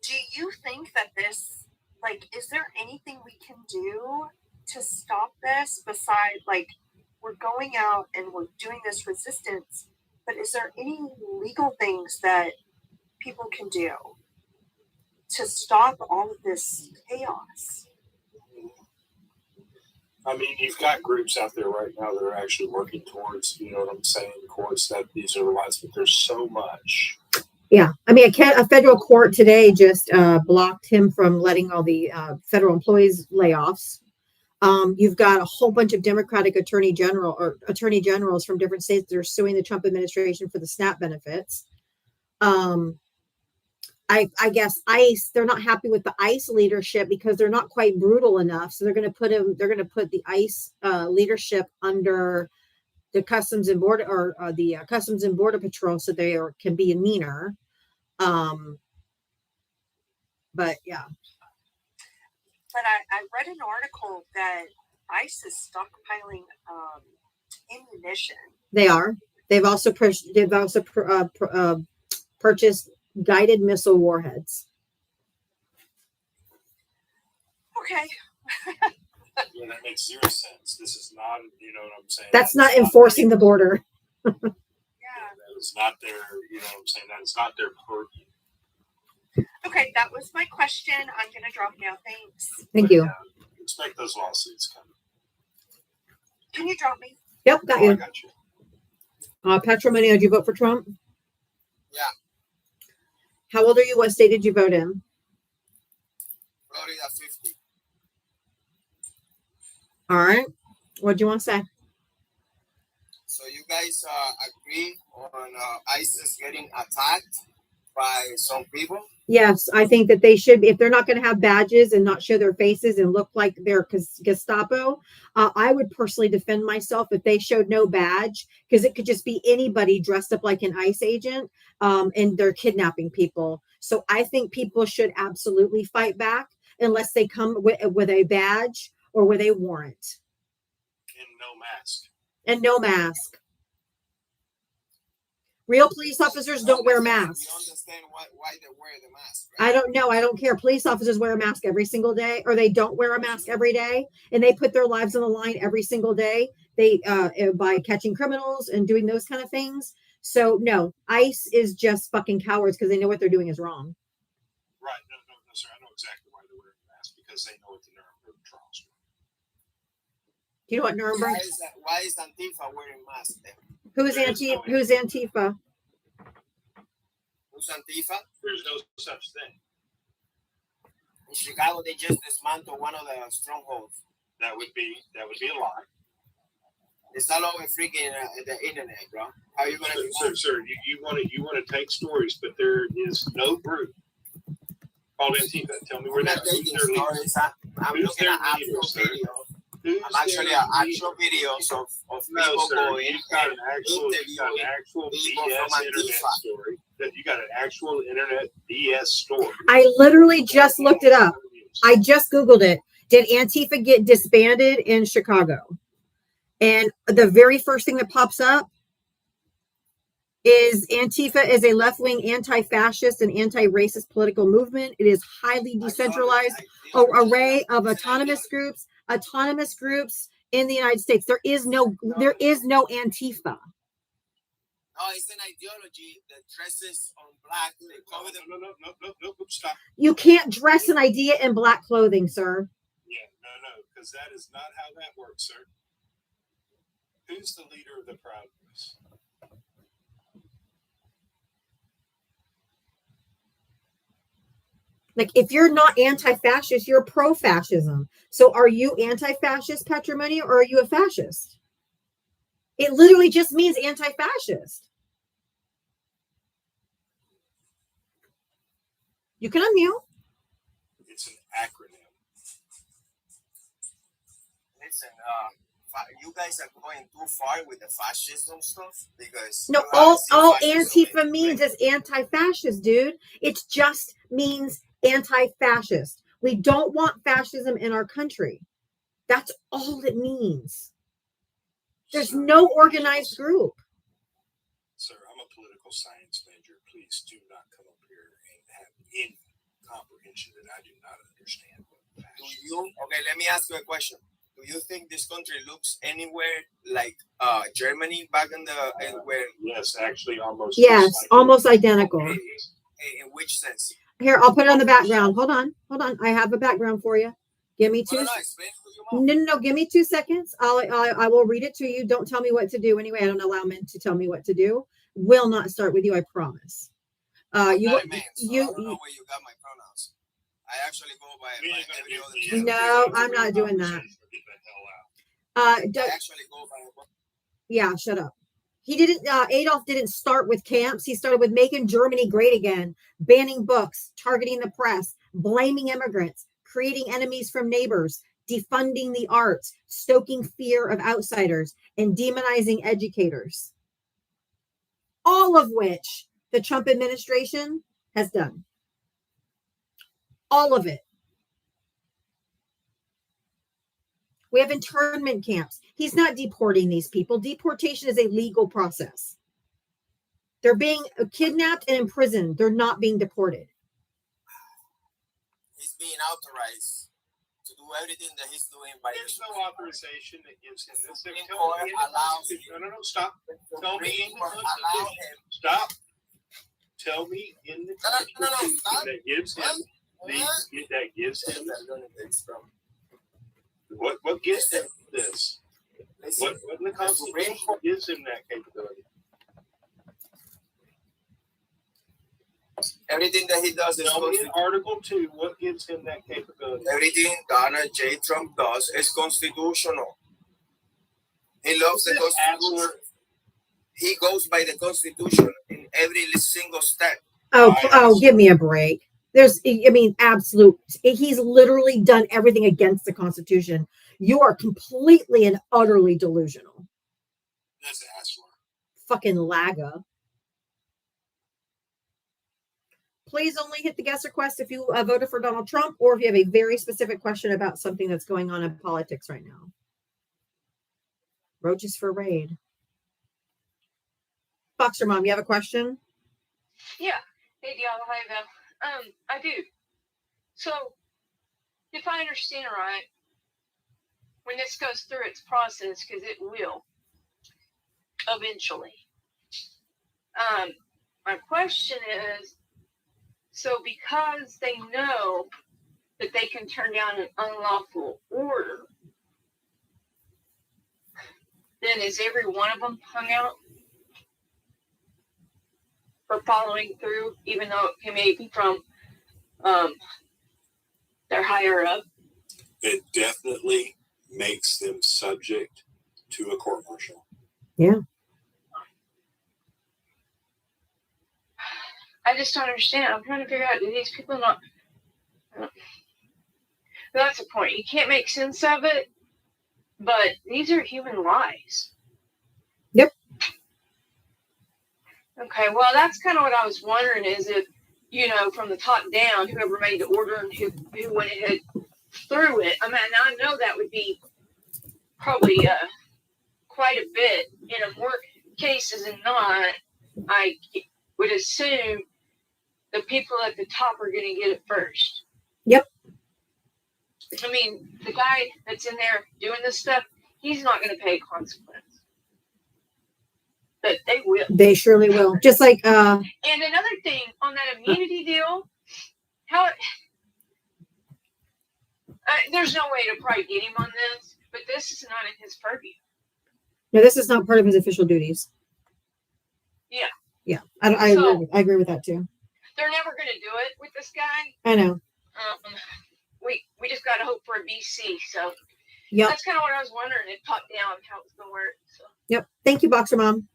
do you think that this, like, is there anything we can do to stop this besides, like, we're going out and we're doing this resistance, but is there any legal things that people can do to stop all of this chaos? I mean, you've got groups out there right now that are actually working towards, you know what I'm saying, courts that these are rights, but there's so much. Yeah. I mean, a federal court today just blocked him from letting all the federal employees layoffs. You've got a whole bunch of Democratic attorney generals from different states that are suing the Trump administration for the SNAP benefits. I guess ICE, they're not happy with the ICE leadership because they're not quite brutal enough. So they're going to put the ICE leadership under the Customs and Border or the Customs and Border Patrol, so they can be meaner. But yeah. But I read an article that ICE is stockpiling ammunition. They are. They've also purchased guided missile warheads. Okay. Yeah, that makes zero sense. This is not, you know what I'm saying? That's not enforcing the border. Yeah. That is not their, you know what I'm saying? That is not their purview. Okay, that was my question. I'm going to drop now. Thanks. Thank you. Expect those lawsuits coming. Can you drop me? Yep, got you. I got you. Petromoney, did you vote for Trump? Yeah. How old are you? What state did you vote in? Florida 50. All right. What do you want to say? So you guys agree on ISIS getting attacked by some people? Yes, I think that they should be. If they're not going to have badges and not show their faces and look like they're Gestapo, I would personally defend myself if they showed no badge, because it could just be anybody dressed up like an ICE agent, and they're kidnapping people. So I think people should absolutely fight back unless they come with a badge or with a warrant. And no mask. And no mask. Real police officers don't wear masks. You understand why they wear the mask, right? I don't know. I don't care. Police officers wear a mask every single day, or they don't wear a mask every day, and they put their lives on the line every single day. They by catching criminals and doing those kind of things. So no, ICE is just fucking cowards because they know what they're doing is wrong. Right. No, sir. I know exactly why they're wearing a mask, because they know what the Nuremberg trials were. Do you know what Nuremberg? Why is Antifa wearing masks then? Who's Antifa? Who's Antifa? Who's Antifa? There's no such thing. In Chicago, they just dismantled one of the strongholds. That would be a lie. It's all over freaking the internet, bro. How are you gonna? Sir, you want to take stories, but there is no group called Antifa. Tell me where I'm that not taking stories. I'm looking at actual videos. I'm actually at actual videos of people going you've got an interviewing actual people BS from internet Antifa. story. That you got an actual internet BS story. I literally just looked it up. I just Googled it. Did Antifa get disbanded in Chicago? And the very first thing that pops up is Antifa is a left-wing anti-fascist and anti-racist political movement. It is highly decentralized array of autonomous groups in the United States. There is no Antifa. Oh, it's an ideology that dresses on black. They cover them. No, stop. You can't dress an idea in black clothing, sir. Yeah, no, because that is not how that works, sir. Who's the leader of the Proud Boys? Like, if you're not anti-fascist, you're pro-fascism. So are you anti-fascist, Petramoni, or are you a fascist? It literally just means anti-fascist. You can unmute. It's an acronym. Listen, you guys are going too far with the fascism stuff because No, all Antifa means is anti-fascist, dude. It just means anti-fascist. We don't want fascism in our country. That's all it means. There's no organized group. Sir, I'm a political science major. Please do not come up here and have any comprehension that I do not understand. Okay, let me ask you a question. Do you think this country looks anywhere like Germany back in the where? Yes, actually, almost. Yes, almost identical. Okay. In which sense? Here, I'll put it on the background. Hold on. I have a background for you. Give me two. No, give me 2 seconds. I will read it to you. Don't tell me what to do. Anyway, I don't allow men to tell me what to do. Will not start with you. I promise. I don't know where you got my pronouns. I actually go by every other. No, I'm not doing that. I actually go by. Yeah, shut up. He didn't. Adolf didn't start with camps. He started with making Germany great again, banning books, targeting the press, blaming immigrants, creating enemies from neighbors, defunding the arts, stoking fear of outsiders, and demonizing educators. All of which the Trump administration has done. All of it. We have internment camps. He's not deporting these people. Deportation is a legal process. They're being kidnapped and imprisoned. They're not being deported. He's being authorized to do everything that he's doing by There's no authorization that gives him this. No, stop. Tell me in the Constitution. Stop. Tell me in the Constitution that gives him what gives him this? What in the Constitution gives him that capability? Everything that he does is in Article 2, what gives him that capability? Everything Donald J. Trump does is constitutional. He loves the Constitution. He goes by the Constitution in every single step. Oh, give me a break. Absolute. He's literally done everything against the Constitution. You are completely and utterly delusional. That's asshole. Fucking laga. Please only hit the guest request if you voted for Donald Trump or if you have a very specific question about something that's going on in politics right now. Roaches for raid. Boxer Mom, you have a question? Yeah. Hey, Diablo, how you been? I do. So, if I understand right, when this goes through its process, because it will, eventually. My question is, so because they know that they can turn down an unlawful order, then is every one of them hung out for following through, even though it may be from they're higher up. It definitely makes them subject to a court martial. Yeah. I just don't understand. I'm trying to figure out, do these people not... That's the point. You can't make sense of it, but these are human lives. Yep. Okay, well, that's kind of what I was wondering is if, from the top down, whoever made the order and who went ahead through it. I mean, I know that would be probably quite a bit. In more cases than not, I would assume the people at the top are going to get it first. Yep. I mean, the guy that's in there doing this stuff, he's not going to pay a consequence. But they will. They surely will. Just like And another thing on that immunity deal, there's no way to probably get him on this, but this is not in his purview. no, this is not part of his official duties. Yeah. Yeah. I agree with that too. They're never going to do it with this guy. I know. We just got to hope for a BC. So Yep. that's kind of what I was wondering. It popped down how it's going to work. So Yep. Thank you, Boxer Mom.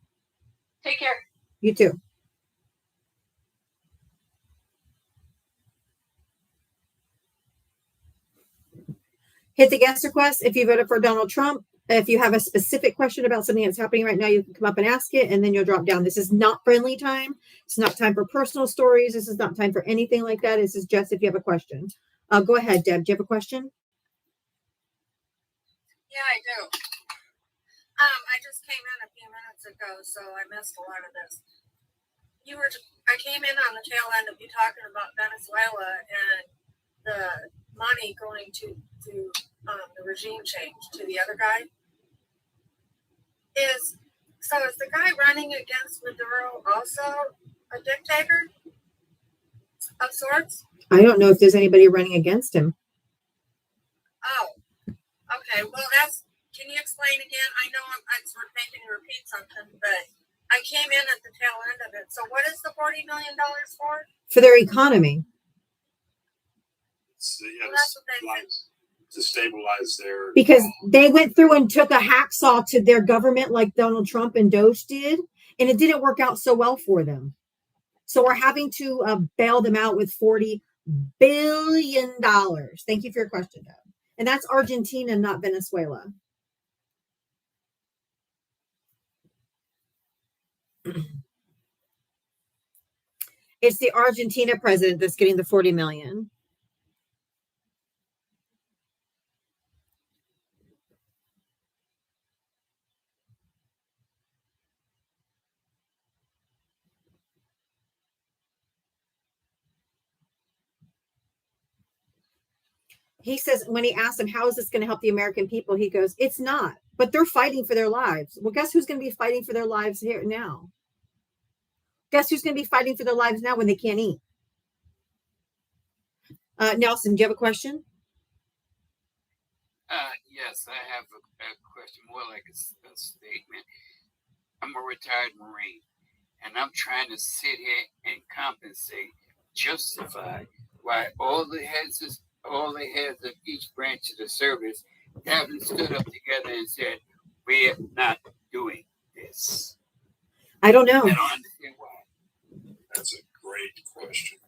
take care. You too. Hit the guest request if you voted for Donald Trump. If you have a specific question about something that's happening right now, you can come up and ask it, and then you'll drop down. This is not friendly time. It's not time for personal stories. This is not time for anything like that. This is just if you have a question. Go ahead, Deb. Do you have a question? Yeah, I do. I just came in a few minutes ago, so I missed a lot of this. I came in on the tail end of you talking about Venezuela and the money going to the regime change to the other guy. Is the guy running against Maduro also a dictator of sorts? I don't know if there's anybody running against him. Oh, okay. Well, can you explain again? I know I'm making you repeat something, but I came in at the tail end of it. So what is the $40 million for? For their economy. So, Well, that's what they said. to stabilize their Because they went through and took a hacksaw to their government like Donald Trump and Doge did, and it didn't work out so well for them. So we're having to bail them out with $40 billion. Thank you for your question, Deb. And that's Argentina, not Venezuela. It's the Argentina president that's getting the $40 million. He says when he asked him, how is this going to help the American people? He goes, it's not, but they're fighting for their lives. Well, guess who's going to be fighting for their lives here now? Guess who's going to be fighting for their lives now when they can't eat? Nelson, do you have a question? Yes, I have a question, more like a statement. I'm a retired Marine, and I'm trying to sit here and compensate, justify why all the heads of each branch of the service haven't stood up together and said, we're not doing this. I don't know. I don't understand why. That's a great question.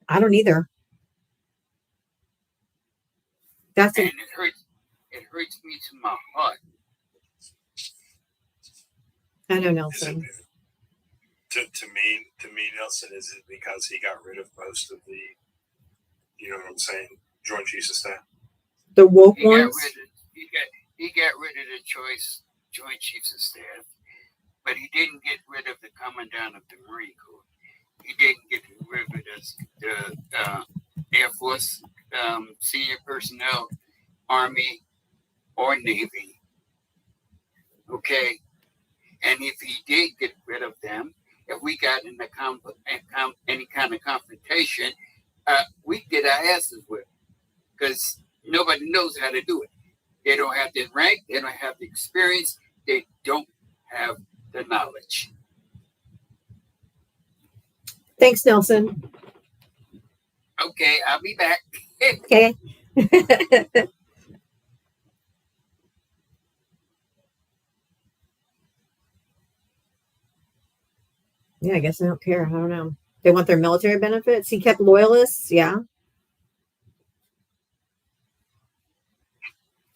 I don't either. And it hurts me to my heart. I know, Nelson. To me, Nelson, is it because he got rid of most of the, you know what I'm saying, Joint Chiefs of Staff? The woke ones? He got rid of the Joint Chiefs of Staff, but he didn't get rid of the Commandant of the Marine Corps. He didn't get rid of the Air Force senior personnel, Army, or Navy. Okay? And if he did get rid of them, if we got in any kind of confrontation, we get our asses whipped because nobody knows how to do it. They don't have the rank, they don't have the experience, they don't have the knowledge. Thanks, Nelson. Okay, I'll be back. Okay. Yeah, I guess I don't care. I don't know. They want their military benefits. He kept loyalists. Yeah.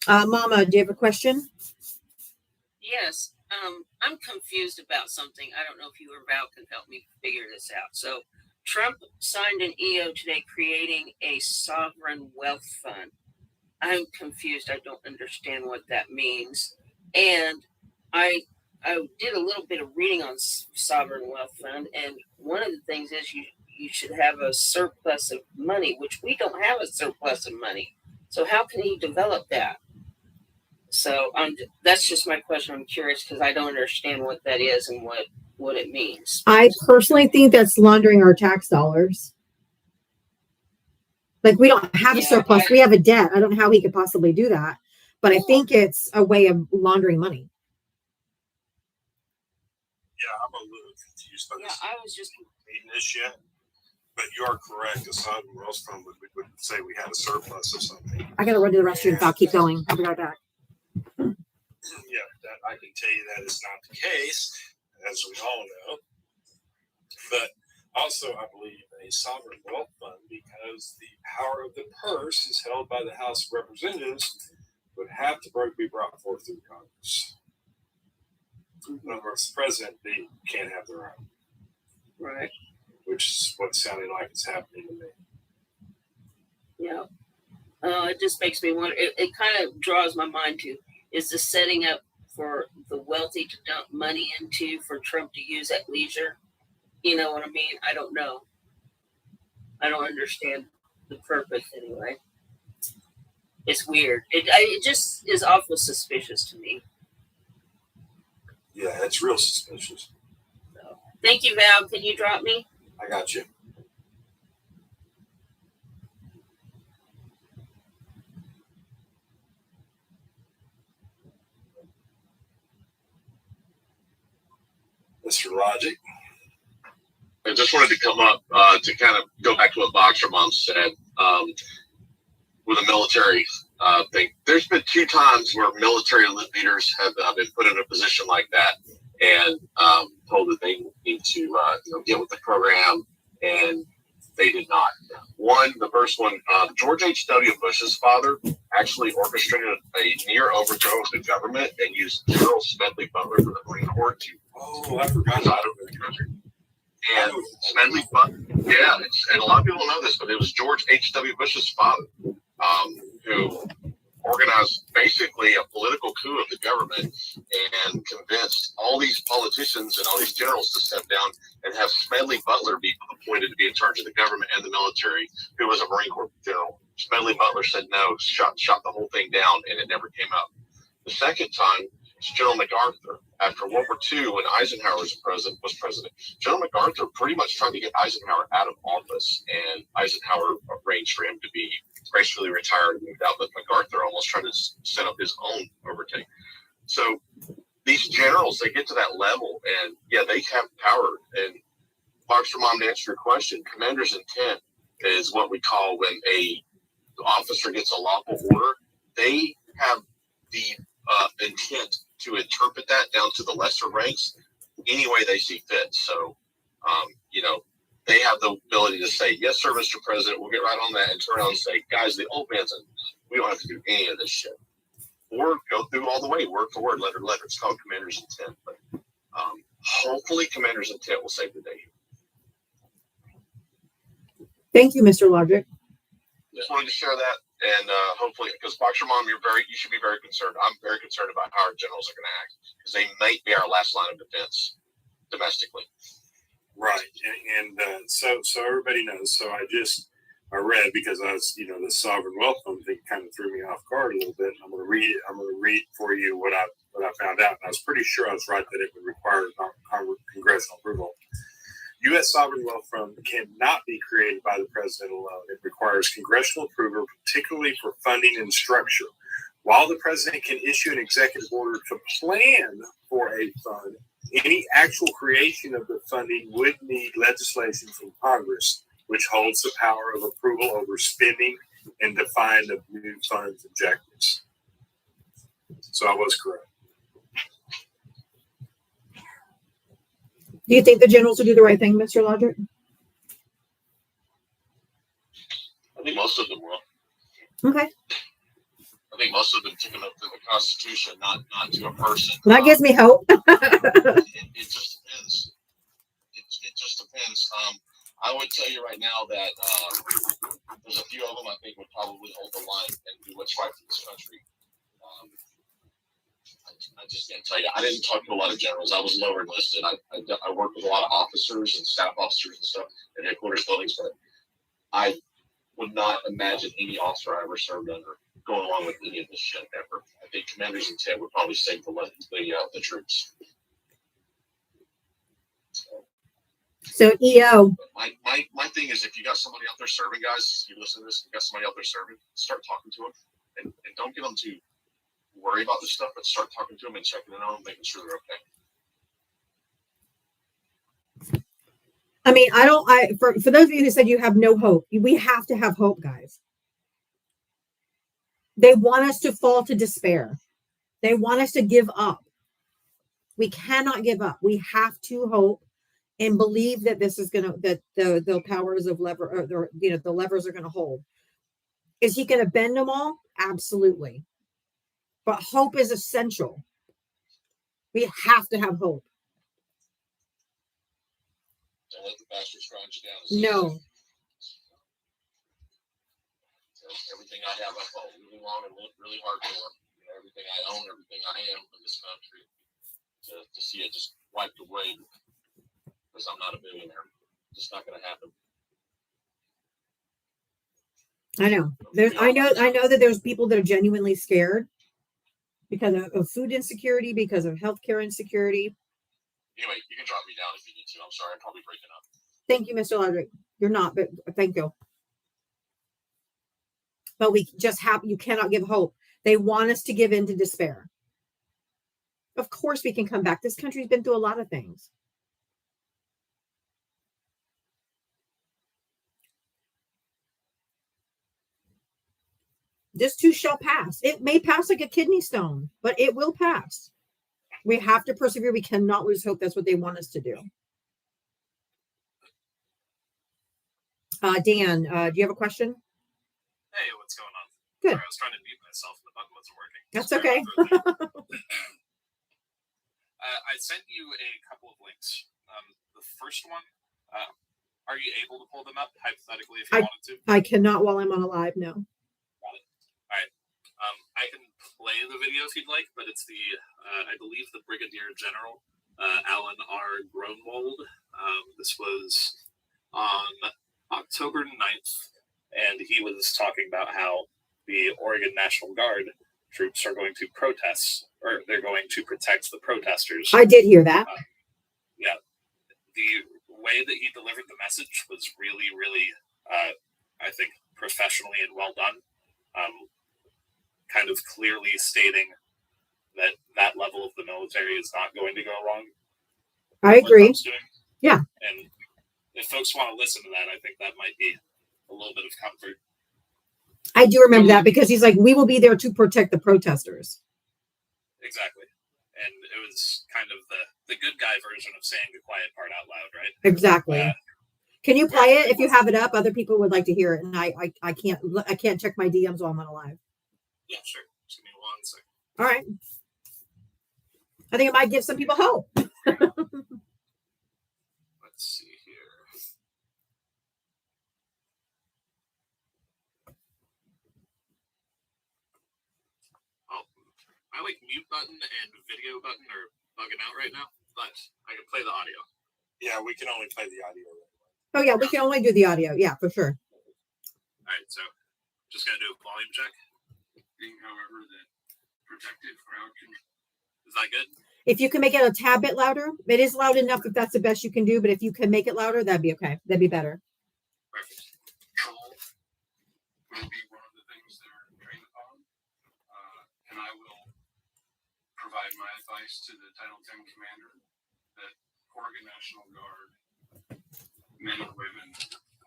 Mama, do you have a question? Yes. I'm confused about something. I don't know if you or Val can help me figure this out. So, Trump signed an EO today creating a sovereign wealth fund. I'm confused. I don't understand what that means. And I did a little bit of reading on sovereign wealth fund, and one of the things is you should have a surplus of money, which we don't have a surplus of money. So how can he develop that? So that's just my question. I'm curious because I don't understand what that is and what it means. I personally think that's laundering our tax dollars. Like, we don't have a surplus. We have a debt. I don't know how he could possibly do that. But I think it's a way of laundering money. Yeah, I'm a little confused by this. I was just reading this yet. But you are correct. The sovereign wealth fund would say we had a surplus of something. I got to run to the restroom. I'll keep going. I'll be right back. Yeah, that I can tell you that is not the case, as we all know. But also, I believe a sovereign wealth fund, because the power of the purse is held by the House of Representatives, would have to be brought forth through Congress. In other words, the president can't have their own. Right. Which is what's sounding like it's happening to me. Yeah. It just makes me wonder. It kind of draws my mind to, is this setting up for the wealthy to dump money into for Trump to use at leisure? You know what I mean? I don't know. I don't understand the purpose anyway. It's weird. It just is awful suspicious to me. Yeah, it's real suspicious. So, thank you, Val. Can you drop me? I got you. Mr. Logic. I just wanted to come up to kind of go back to what Boxer Mom said with the military thing. There's been 2 times where military leaders have been put in a position like that and told that they need to get with the program, and they did not. The first one, George H.W. Bush's father actually orchestrated a near overthrow of the government and used General Smedley Butler for the Marine Corps to I forgot preside over the country. And Smedley Butler, and a lot of people don't know this, but it was George H.W. Bush's father who organized basically a political coup of the government and convinced all these politicians and all these generals to step down and have Smedley Butler be appointed to be in charge of the government and the military, who was a Marine Corps general. Smedley Butler said no, shot the whole thing down, and it never came out. The second time is General MacArthur. After World War II, when Eisenhower was president, General MacArthur pretty much tried to get Eisenhower out of office, and Eisenhower arranged for him to be gracefully retired and moved out, but MacArthur almost tried to set up his own overtake. So these generals, they get to that level, and they have power. And Boxer Mom, to answer your question, commander's intent is what we call when a officer gets a lawful order. They have the intent to interpret that down to the lesser ranks any way they see fit. So, they have the ability to say, yes, sir, Mr. President, we'll get right on that, and turn around and say, guys, the old man's in. We don't have to do any of this shit. Or go through all the way, word for word, letter to letter. It's called commander's intent. But hopefully commander's intent will save the day. Thank you, Mr. Logic. Just wanted to share that, and hopefully, because Boxer Mom, you should be very concerned. I'm very concerned about how our generals are going to act, because they might be our last line of defense domestically. Right, and so everybody knows. So I read, because I was, the sovereign wealth fund thing kind of threw me off guard a little bit. I'm going to read it. I'm going to read for you what I found out. And I was pretty sure I was right that it would require congressional approval. U.S. sovereign wealth fund cannot be created by the president alone. It requires congressional approval, particularly for funding and structure. While the president can issue an executive order to plan for a fund, any actual creation of the funding would need legislation from Congress, which holds the power of approval over spending and define the new fund's objectives. So I was correct. Do you think the generals will do the right thing, Mr. Lodrick? I think most of them will. Okay. I think most of them took it up to the Constitution, not to a person. Well, that gives me hope. It just depends. It just depends. I would tell you right now that there's a few of them I think would probably hold the line and do what's right for this country. I just can't tell you. I didn't talk to a lot of generals. I was lower enlisted. I worked with a lot of officers and staff officers and stuff in headquarters buildings, but I would not imagine any officer I ever served under going along with any of this shit ever. I think commander's intent would probably save the troops. So EO. My thing is, if you got somebody out there serving, guys, you listen to this, you got somebody out there serving, start talking to them and don't get them to worry about this stuff, but start talking to them and checking in on them, making sure they're okay. I mean, for those of you who said you have no hope, we have to have hope, guys. They want us to fall to despair. They want us to give up. We cannot give up. We have to hope and believe that this is that the powers of the levers are going to hold. Is he going to bend them all? Absolutely. But hope is essential. We have to have hope. Don't let the bastards grind you down. No. Everything I have, I fought really long and really hard for. Everything I own, everything I am in this country, to see it just wiped away because I'm not a billionaire. It's just not going to happen. I know. I know that there's people that are genuinely scared because of food insecurity, because of healthcare insecurity. Anyway, you can drop me down if you need to. I'm sorry, I'm probably breaking up. Thank you, Mr. Lodrick. You're not, but thank you. But we just you cannot give hope. They want us to give in to despair. Of course we can come back. This country's been through a lot of things. This too shall pass. It may pass like a kidney stone, but it will pass. We have to persevere. We cannot lose hope. That's what they want us to do. Dan, do you have a question? Hey, what's going on? Good. Sorry, I was trying to mute myself and the button wasn't working. That's okay. I sent you a couple of links. The first one, are you able to pull them up hypothetically if you wanted to? I cannot while I'm on a live. No. Got it. All right. I can play the video if you'd like, but it's I believe the Brigadier General, Alan R. Grunwald. This was on October 9th, and he was talking about how the Oregon National Guard troops are going to protest, or they're going to protect the protesters. I did hear that. Yeah. The way that he delivered the message was really, really, I think, professionally and well done. Kind of clearly stating that that level of the military is not going to go wrong. I agree. Yeah. And if folks want to listen to that, I think that might be a little bit of comfort. I do remember that because he's like, we will be there to protect the protesters. Exactly. And it was kind of the good guy version of saying the quiet part out loud, right? Exactly. Can you play it if you have it up? Other people would like to hear it, and I can't check my DMs while I'm on a live. Yeah, sure. Just give me 1 second. All right. I think it might give some people hope. Let's see here. Oh, my mute button and video button are bugging out right now, but I can play the audio. Yeah, we can only play the audio. Oh yeah, we can only do the audio. Yeah, for sure. All right, so just gonna do a volume check. However, the protected crowd can. Is that good? If you can make it a tad bit louder, it is loud enough if that's the best you can do. But if you can make it louder, that'd be okay. That'd be better. Perfect. Control will be one of the things they're trained upon, and I will provide my advice to the Title X commander that Oregon National Guard men and women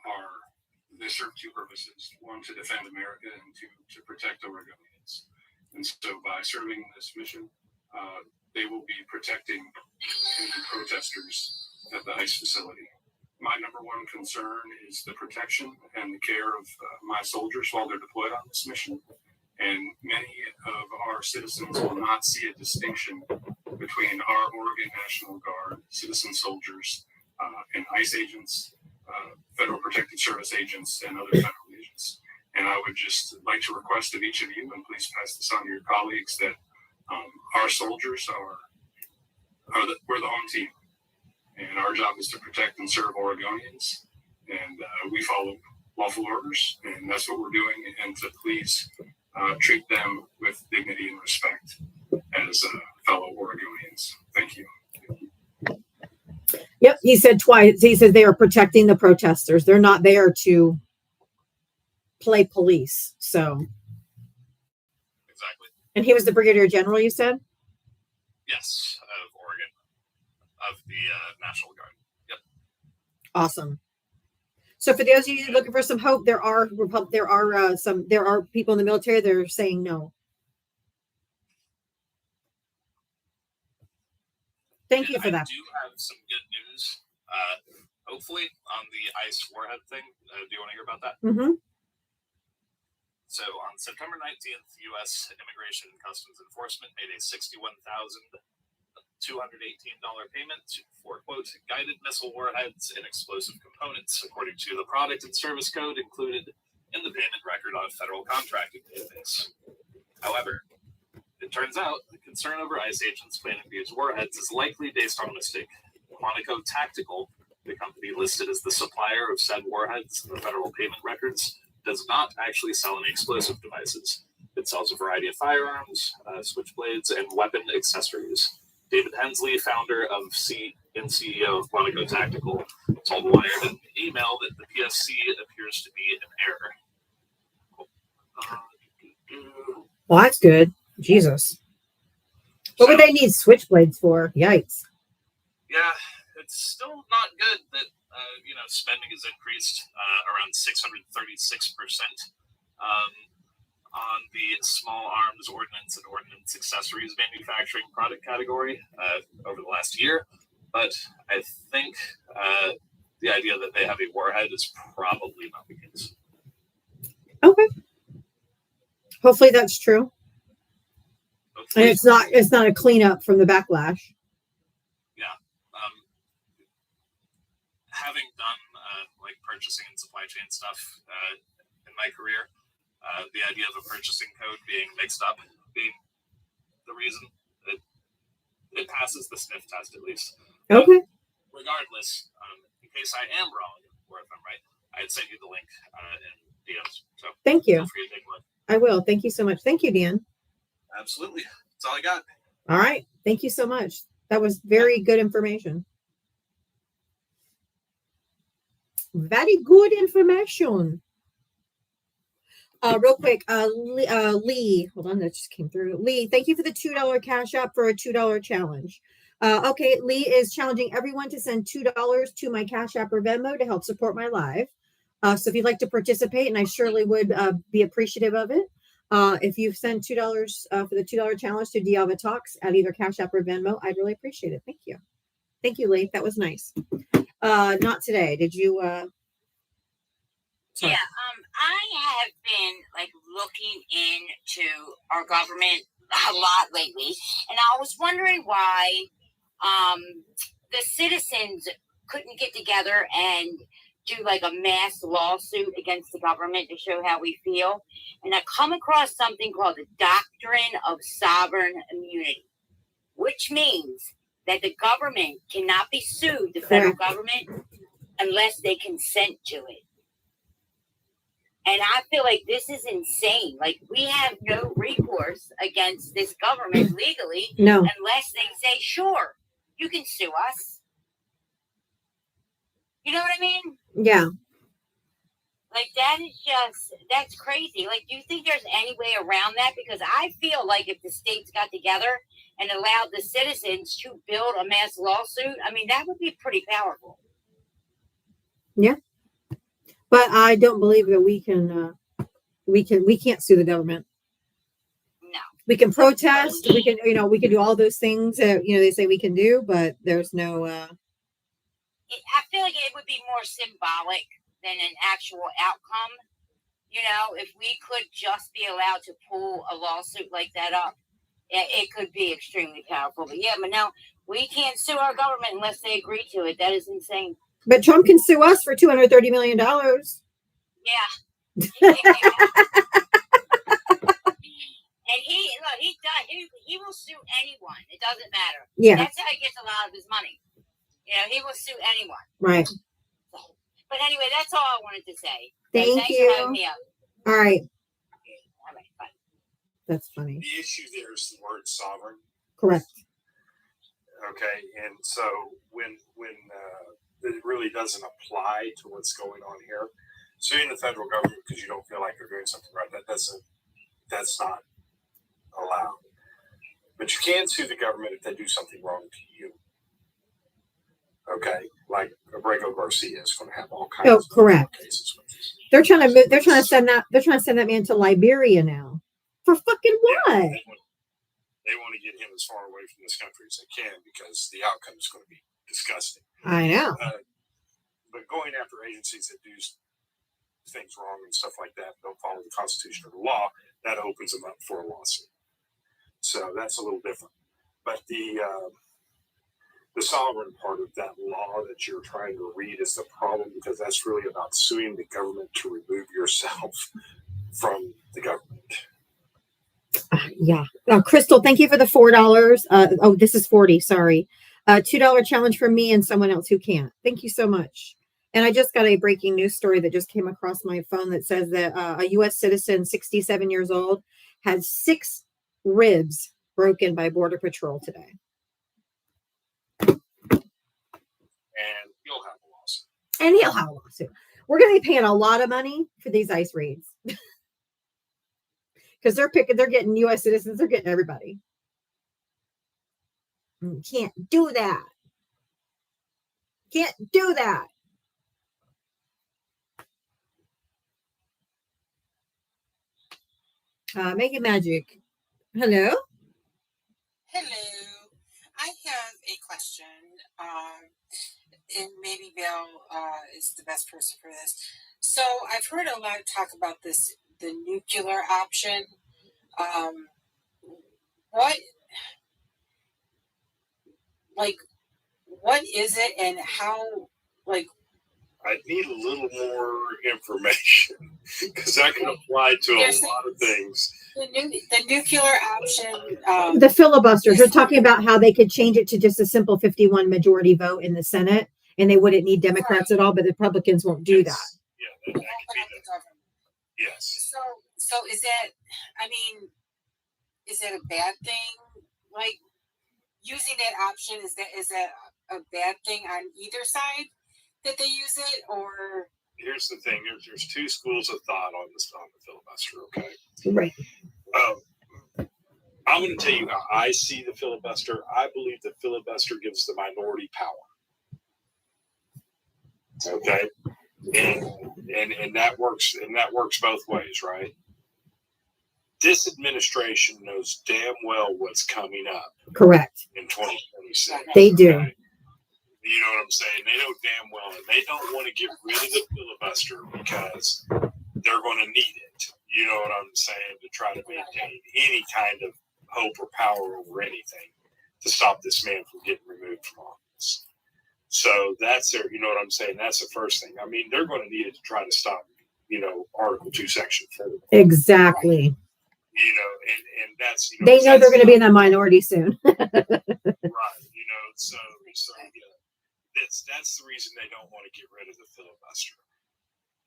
are they serve two purposes: one, to defend America, and two, to protect Oregonians. And so, by serving this mission, they will be protecting any protesters at the ICE facility. My number one concern is the protection and the care of my soldiers while they're deployed on this mission. And many of our citizens will not see a distinction between our Oregon National Guard, citizen soldiers, and ICE agents, Federal Protective Service agents, and other federal agents. And I would just like to request of each of you, and please pass this on to your colleagues, that our soldiers we're the home team. And our job is to protect and serve Oregonians. And we follow lawful orders, and that's what we're doing. And to please treat them with dignity and respect as fellow Oregonians. Thank you. Yep, he said twice. He said they are protecting the protesters. They're not there to play police. So Exactly. and he was the brigadier general, you said? Yes, of Oregon, of the National Guard. Yep. Awesome. So for those of you looking for some hope, there are people in the military that are saying no. Thank you for that. I do have some good news. Hopefully on the ICE warhead thing. Do you want to hear about that? Mm-hmm. So on September 19th, U.S. Immigration and Customs Enforcement made a $61,218 payment for, quote, guided missile warheads and explosive components, according to the Product and Service Code included in the payment record on a federal contracting database. However, it turns out the concern over ICE agents planning to use warheads is likely based on a mistake. Quantico Tactical, the company listed as the supplier of said warheads in the federal payment records, does not actually sell any explosive devices. It sells a variety of firearms, switchblades, and weapon accessories. David Hensley, founder of and CEO of Quantico Tactical, told Wired in an email that the PSC appears to be in error. Well, that's good. Jesus. What would they need switchblades for? Yikes. Yeah, it's still not good that spending has increased around 636% on the small arms ordnance and ordnance accessories manufacturing product category over the last year. But I think the idea that they have a warhead is probably not the case. Okay. Hopefully that's true. And it's not a cleanup from the backlash. Yeah. Having done like purchasing and supply chain stuff in my career, the idea of a purchasing code being mixed up being the reason it passes the sniff test at least. Okay. Regardless, in case I am wrong, or if I'm right, I'd send you the link in DMs. So Thank you. Feel free to take a look. I will. Thank you so much. Thank you, Dan. Absolutely. That's all I got. All right. Thank you so much. That was very good information. Very good information. Real quick, Lee, hold on, that just came through. Lee, thank you for the $2 cash app for a $2 challenge. Okay, Lee is challenging everyone to send $2 to my Cash App or Venmo to help support my live. So if you'd like to participate, and I surely would be appreciative of it, if you send $2 for the $2 challenge to Diava Talks at either Cash App or Venmo, I'd really appreciate it. Thank you. Thank you, Lee. That was nice. Not today. Did you? Yeah, I have been like looking into our government a lot lately, and I was wondering why the citizens couldn't get together and do like a mass lawsuit against the government to show how we feel. And I come across something called the Doctrine of Sovereign Immunity, which means that the government cannot be sued, the federal government, unless they consent to it. And I feel like this is insane. Like, we have no recourse against this government legally unless they say, sure, you can sue us. You know what I mean? Yeah. Like, that's crazy. Like, do you think there's any way around that? Because I feel like if the states got together and allowed the citizens to build a mass lawsuit, I mean, that would be pretty powerful. Yeah. But I don't believe that we can't sue the government. No. We can protest. We can, we can do all those things that, they say we can do, but there's no, I feel like it would be more symbolic than an actual outcome. If we could just be allowed to pull a lawsuit like that up, it could be extremely powerful. But yeah, but no, we can't sue our government unless they agree to it. That is insane. but Trump can sue us for $230 million. Yeah. And he will sue anyone. It doesn't matter. Yeah. That's how he gets a lot of his money. He will sue anyone. Right. But anyway, that's all I wanted to say. Thank Thanks you. for having me up. All right. All right, bye. That's funny. The issue there is the word sovereign. Correct. Okay, and so when it really doesn't apply to what's going on here, suing the federal government because you don't feel like you're doing something right, that's not allowed. But you can sue the government if they do something wrong to you. Okay, like Abrego Garcia is going to have all kinds of correct. cases with this. They're trying to send that man to Liberia now. For fucking what? They want to get him as far away from this country as they can because the outcome is going to be disgusting. I know. But going after agencies that do things wrong and stuff like that, don't follow the Constitution or the law, that opens them up for a lawsuit. So that's a little different. But the sovereign part of that law that you're trying to read is the problem, because that's really about suing the government to remove yourself from the government. Yeah. Crystal, thank you for the $4. This is 40. Sorry. $2 challenge for me and someone else who can't. Thank you so much. And I just got a breaking news story that just came across my phone that says that a U.S. citizen, 67 years old, had 6 ribs broken by Border Patrol today. And he'll have a lawsuit. And he'll have a lawsuit. We're going to be paying a lot of money for these ICE raids. Because they're getting U.S. citizens, they're getting everybody. You can't do that. Can't do that. Make it magic. Hello? Hello. I have a question. And maybe Bill is the best person for this. So I've heard a lot of talk about this, the nuclear option. What is it, and how, I need a little more information because that can apply to a lot of things. the nuclear option. The filibusters are talking about how they could change it to just a simple 51 majority vote in the Senate, and they wouldn't need Democrats at all, but the Republicans won't do that. Yeah, that could be that. Yes. So is that, is that a bad thing? Like, using that option, is that a bad thing on either side that they use it, or? Here's the thing. There's 2 schools of thought on the filibuster, okay? Right. I'm going to tell you how I see the filibuster. I believe the filibuster gives the minority power. Okay? And that works both ways, right? This administration knows damn well what's coming up. Correct. In 2026. They do. Okay? You know what I'm saying? They know damn well, and they don't want to get rid of the filibuster because they're going to need it. You know what I'm saying? To try to maintain any kind of hope or power over anything to stop this man from getting removed from office. So that's their, you know what I'm saying? That's the first thing. I mean, they're going to need it to try to stop, Article 2, Section 4. Exactly. And that's, they know they're going to be in the minority soon. Right. So that's the reason they don't want to get rid of the filibuster.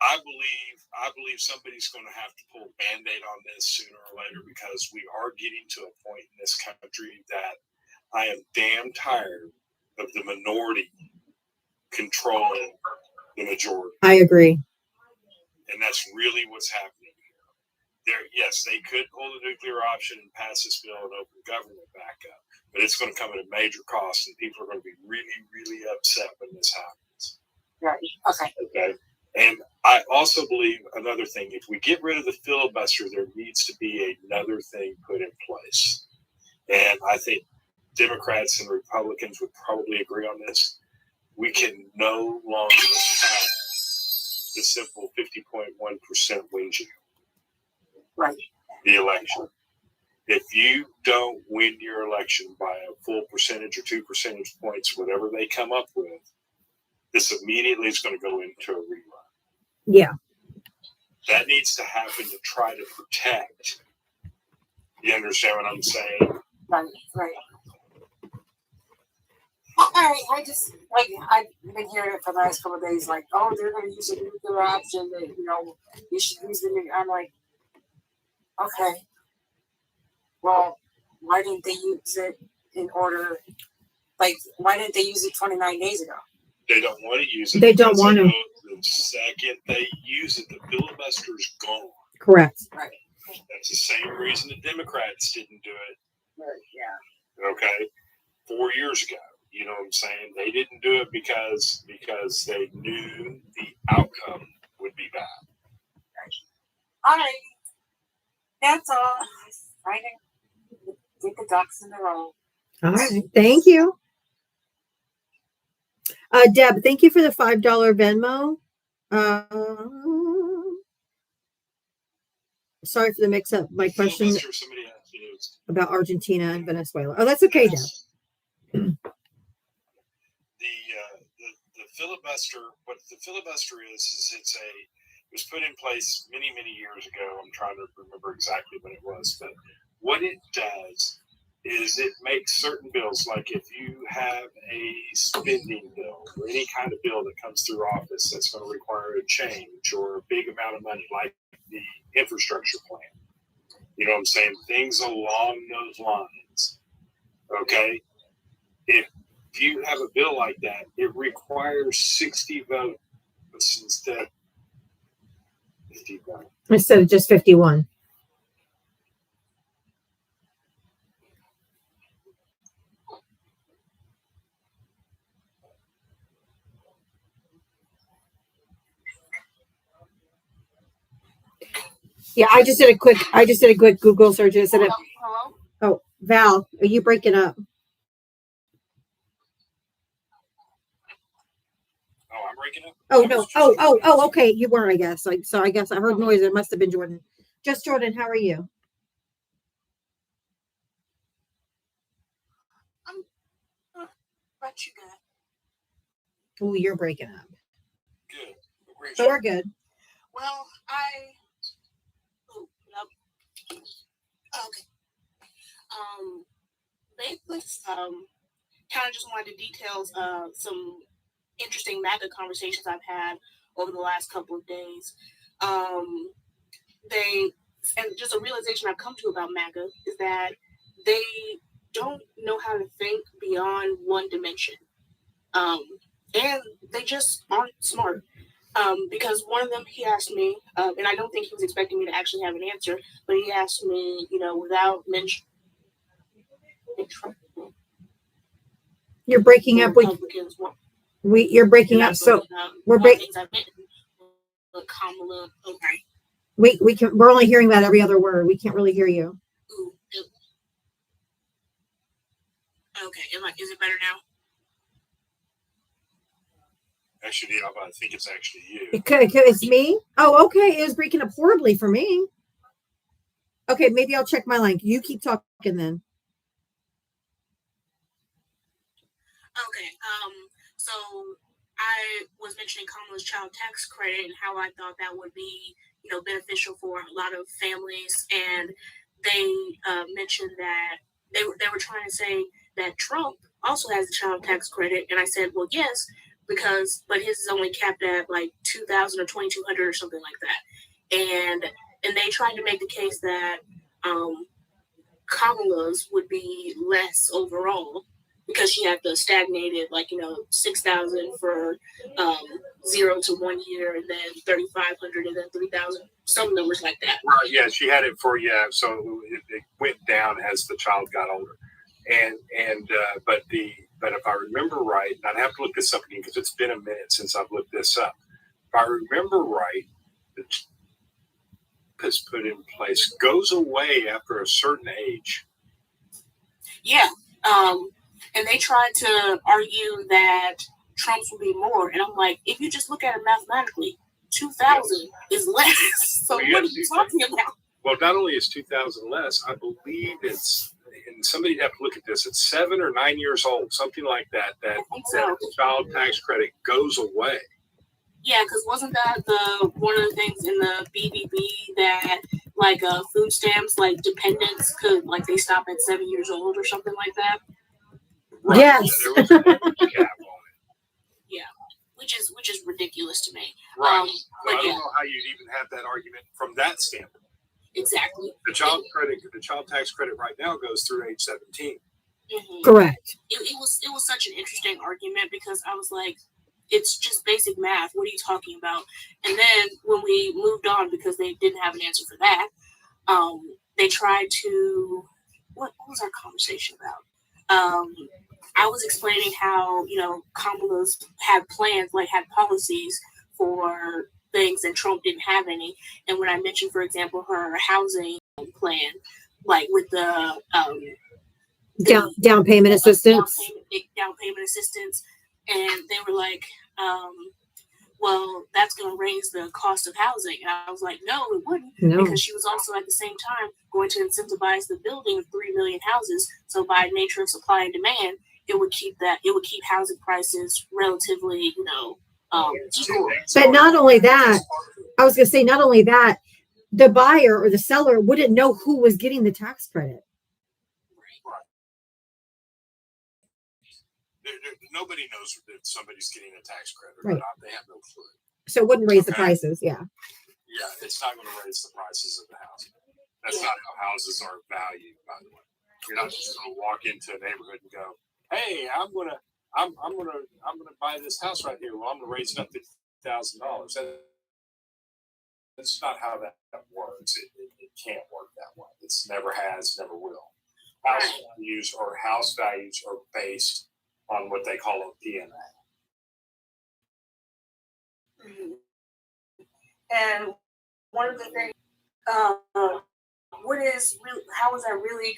I believe somebody's going to have to pull a Band-Aid on this sooner or later, because we are getting to a point in this country that I am damn tired of the minority controlling the majority. I agree. And that's really what's happening here. Yes, they could pull the nuclear option and pass this bill and open government back up, but it's going to come at a major cost, and people are going to be really, really upset when this happens. Right. Okay. Okay. And I also believe another thing, if we get rid of the filibuster, there needs to be another thing put in place. And I think Democrats and Republicans would probably agree on this. We can no longer have the simple 50.1% waging the election. If you don't win your election by a full percentage or 2 percentage points, whatever they come up with, this immediately is going to go into a rerun. Yeah. That needs to happen to try to protect. You understand what I'm saying? Right. All right, I just I've been hearing it for the last couple of days, like, oh, they're going to use a nuclear option. That you should use the nuclear. I'm like, okay, well, why didn't they use it in order? Like, why didn't they use it 29 days ago? They don't want to use it. They don't want to. The second they use it, the filibuster is gone. Correct. Right. That's the same reason the Democrats didn't do it. Right. Yeah. Okay, 4 years ago. You know what I'm saying? They didn't do it because they knew the outcome would be bad. All right. That's all. Trying to get the ducks in a row. All right. Thank you. Deb, thank you for the $5 Venmo. Sorry for the mix-up. My question about Argentina and Venezuela. Oh, that's okay, Deb. The filibuster. What the filibuster is it was put in place many years ago. I'm trying to remember exactly when it was, but what it does is it makes certain bills, like if you have a spending bill or any kind of bill that comes through office that's going to require a change or a big amount of money, like the infrastructure plan. You know what I'm saying? Things along those lines. Okay? If you have a bill like that, it requires 60 votes instead of 50 votes. Instead of just 51. Yeah, I just did a quick Google search. It said, Hello? oh, Val, are you breaking up? Oh, I'm breaking up? Oh, no. Oh, okay. You were, I guess. So I guess I heard noise. It must have been Jordan. Just Jordan, how are you? But you good. Oh, you're breaking up. Good. So we're good. Well, okay. Basically, kind of just wanted details of some interesting MAGA conversations I've had over the last couple of days. And just a realization I've come to about MAGA is that they don't know how to think beyond one dimension. And they just aren't smart. Because one of them, he asked me, and I don't think he was expecting me to actually have an answer, but he asked me, without mention. You're breaking up. You're breaking up. So we're breaking. Kamala, okay. We're only hearing that every other word. We can't really hear you. Okay, is it better now? Actually, I think it's actually you. It's me? Oh, okay. It was breaking up horribly for me. Okay, maybe I'll check my line. You keep talking then. Okay, so I was mentioning Kamala's child tax credit and how I thought that would be, beneficial for a lot of families. And they mentioned that they were trying to say that Trump also has a child tax credit. And I said, well, yes, but his is only capped at like 2,000 or 2,200 or something like that. And they tried to make the case that Kamala's would be less overall because she had the stagnated 6,000 for 0 to 1 year, and then 3,500, and then 3,000, some numbers like that. Right. Yeah, she had it for so it went down as the child got older, but if I remember right, and I'd have to look this up again because it's been a minute since I've looked this up. If I remember right, has put in place goes away after a certain age. Yeah. And they tried to argue that Trump's will be more. And I'm like, if you just look at it mathematically, 2,000 is less. So Well, what are you talking about? Well, not only is 2,000 less, I believe it's, and somebody'd have to look at this, it's 7 or 9 years old, something like that, that the child tax credit goes away. Yeah, because wasn't that the one of the things in the BBB that like food stamps, like dependents could like they stop at 7 years old or something like that? Right. Yes. There was a cap on it. Yeah, which is ridiculous to me. Right. But I don't yeah, know how you'd even have that argument from that standpoint. exactly. The child tax credit right now goes through age 17. Mhm. Correct. It was such an interesting argument because I was like, it's just basic math. What are you talking about? And then when we moved on because they didn't have an answer for that, they tried to what was our conversation about? I was explaining how, Kamala's had plans, like had policies for things and Trump didn't have any. And when I mentioned, for example, her housing plan, like with the Down payment assistance. down payment assistance, and they were like, well, that's going to raise the cost of housing. And I was like, no, it wouldn't, No. because she was also at the same time going to incentivize the building of 3 million houses. So by nature of supply and demand, it would keep housing prices relatively, equal. But not only that, I was going to say, not only that, the buyer or the seller wouldn't know who was getting the tax credit. Nobody knows if somebody's getting a tax credit or Right. not. They have no clue. So it wouldn't raise the Okay. prices. Yeah. Yeah, it's not going to raise the prices of the house. That's not how houses are valued, by the way. You're not just going to walk into a neighborhood and go, "Hey, I'm gonna buy this house right here. Well, I'm gonna raise it up $50,000." That's not how that works. It can't work that way. It's never has, never will. House values are based on what they call a PMA. And one of the things, how is that really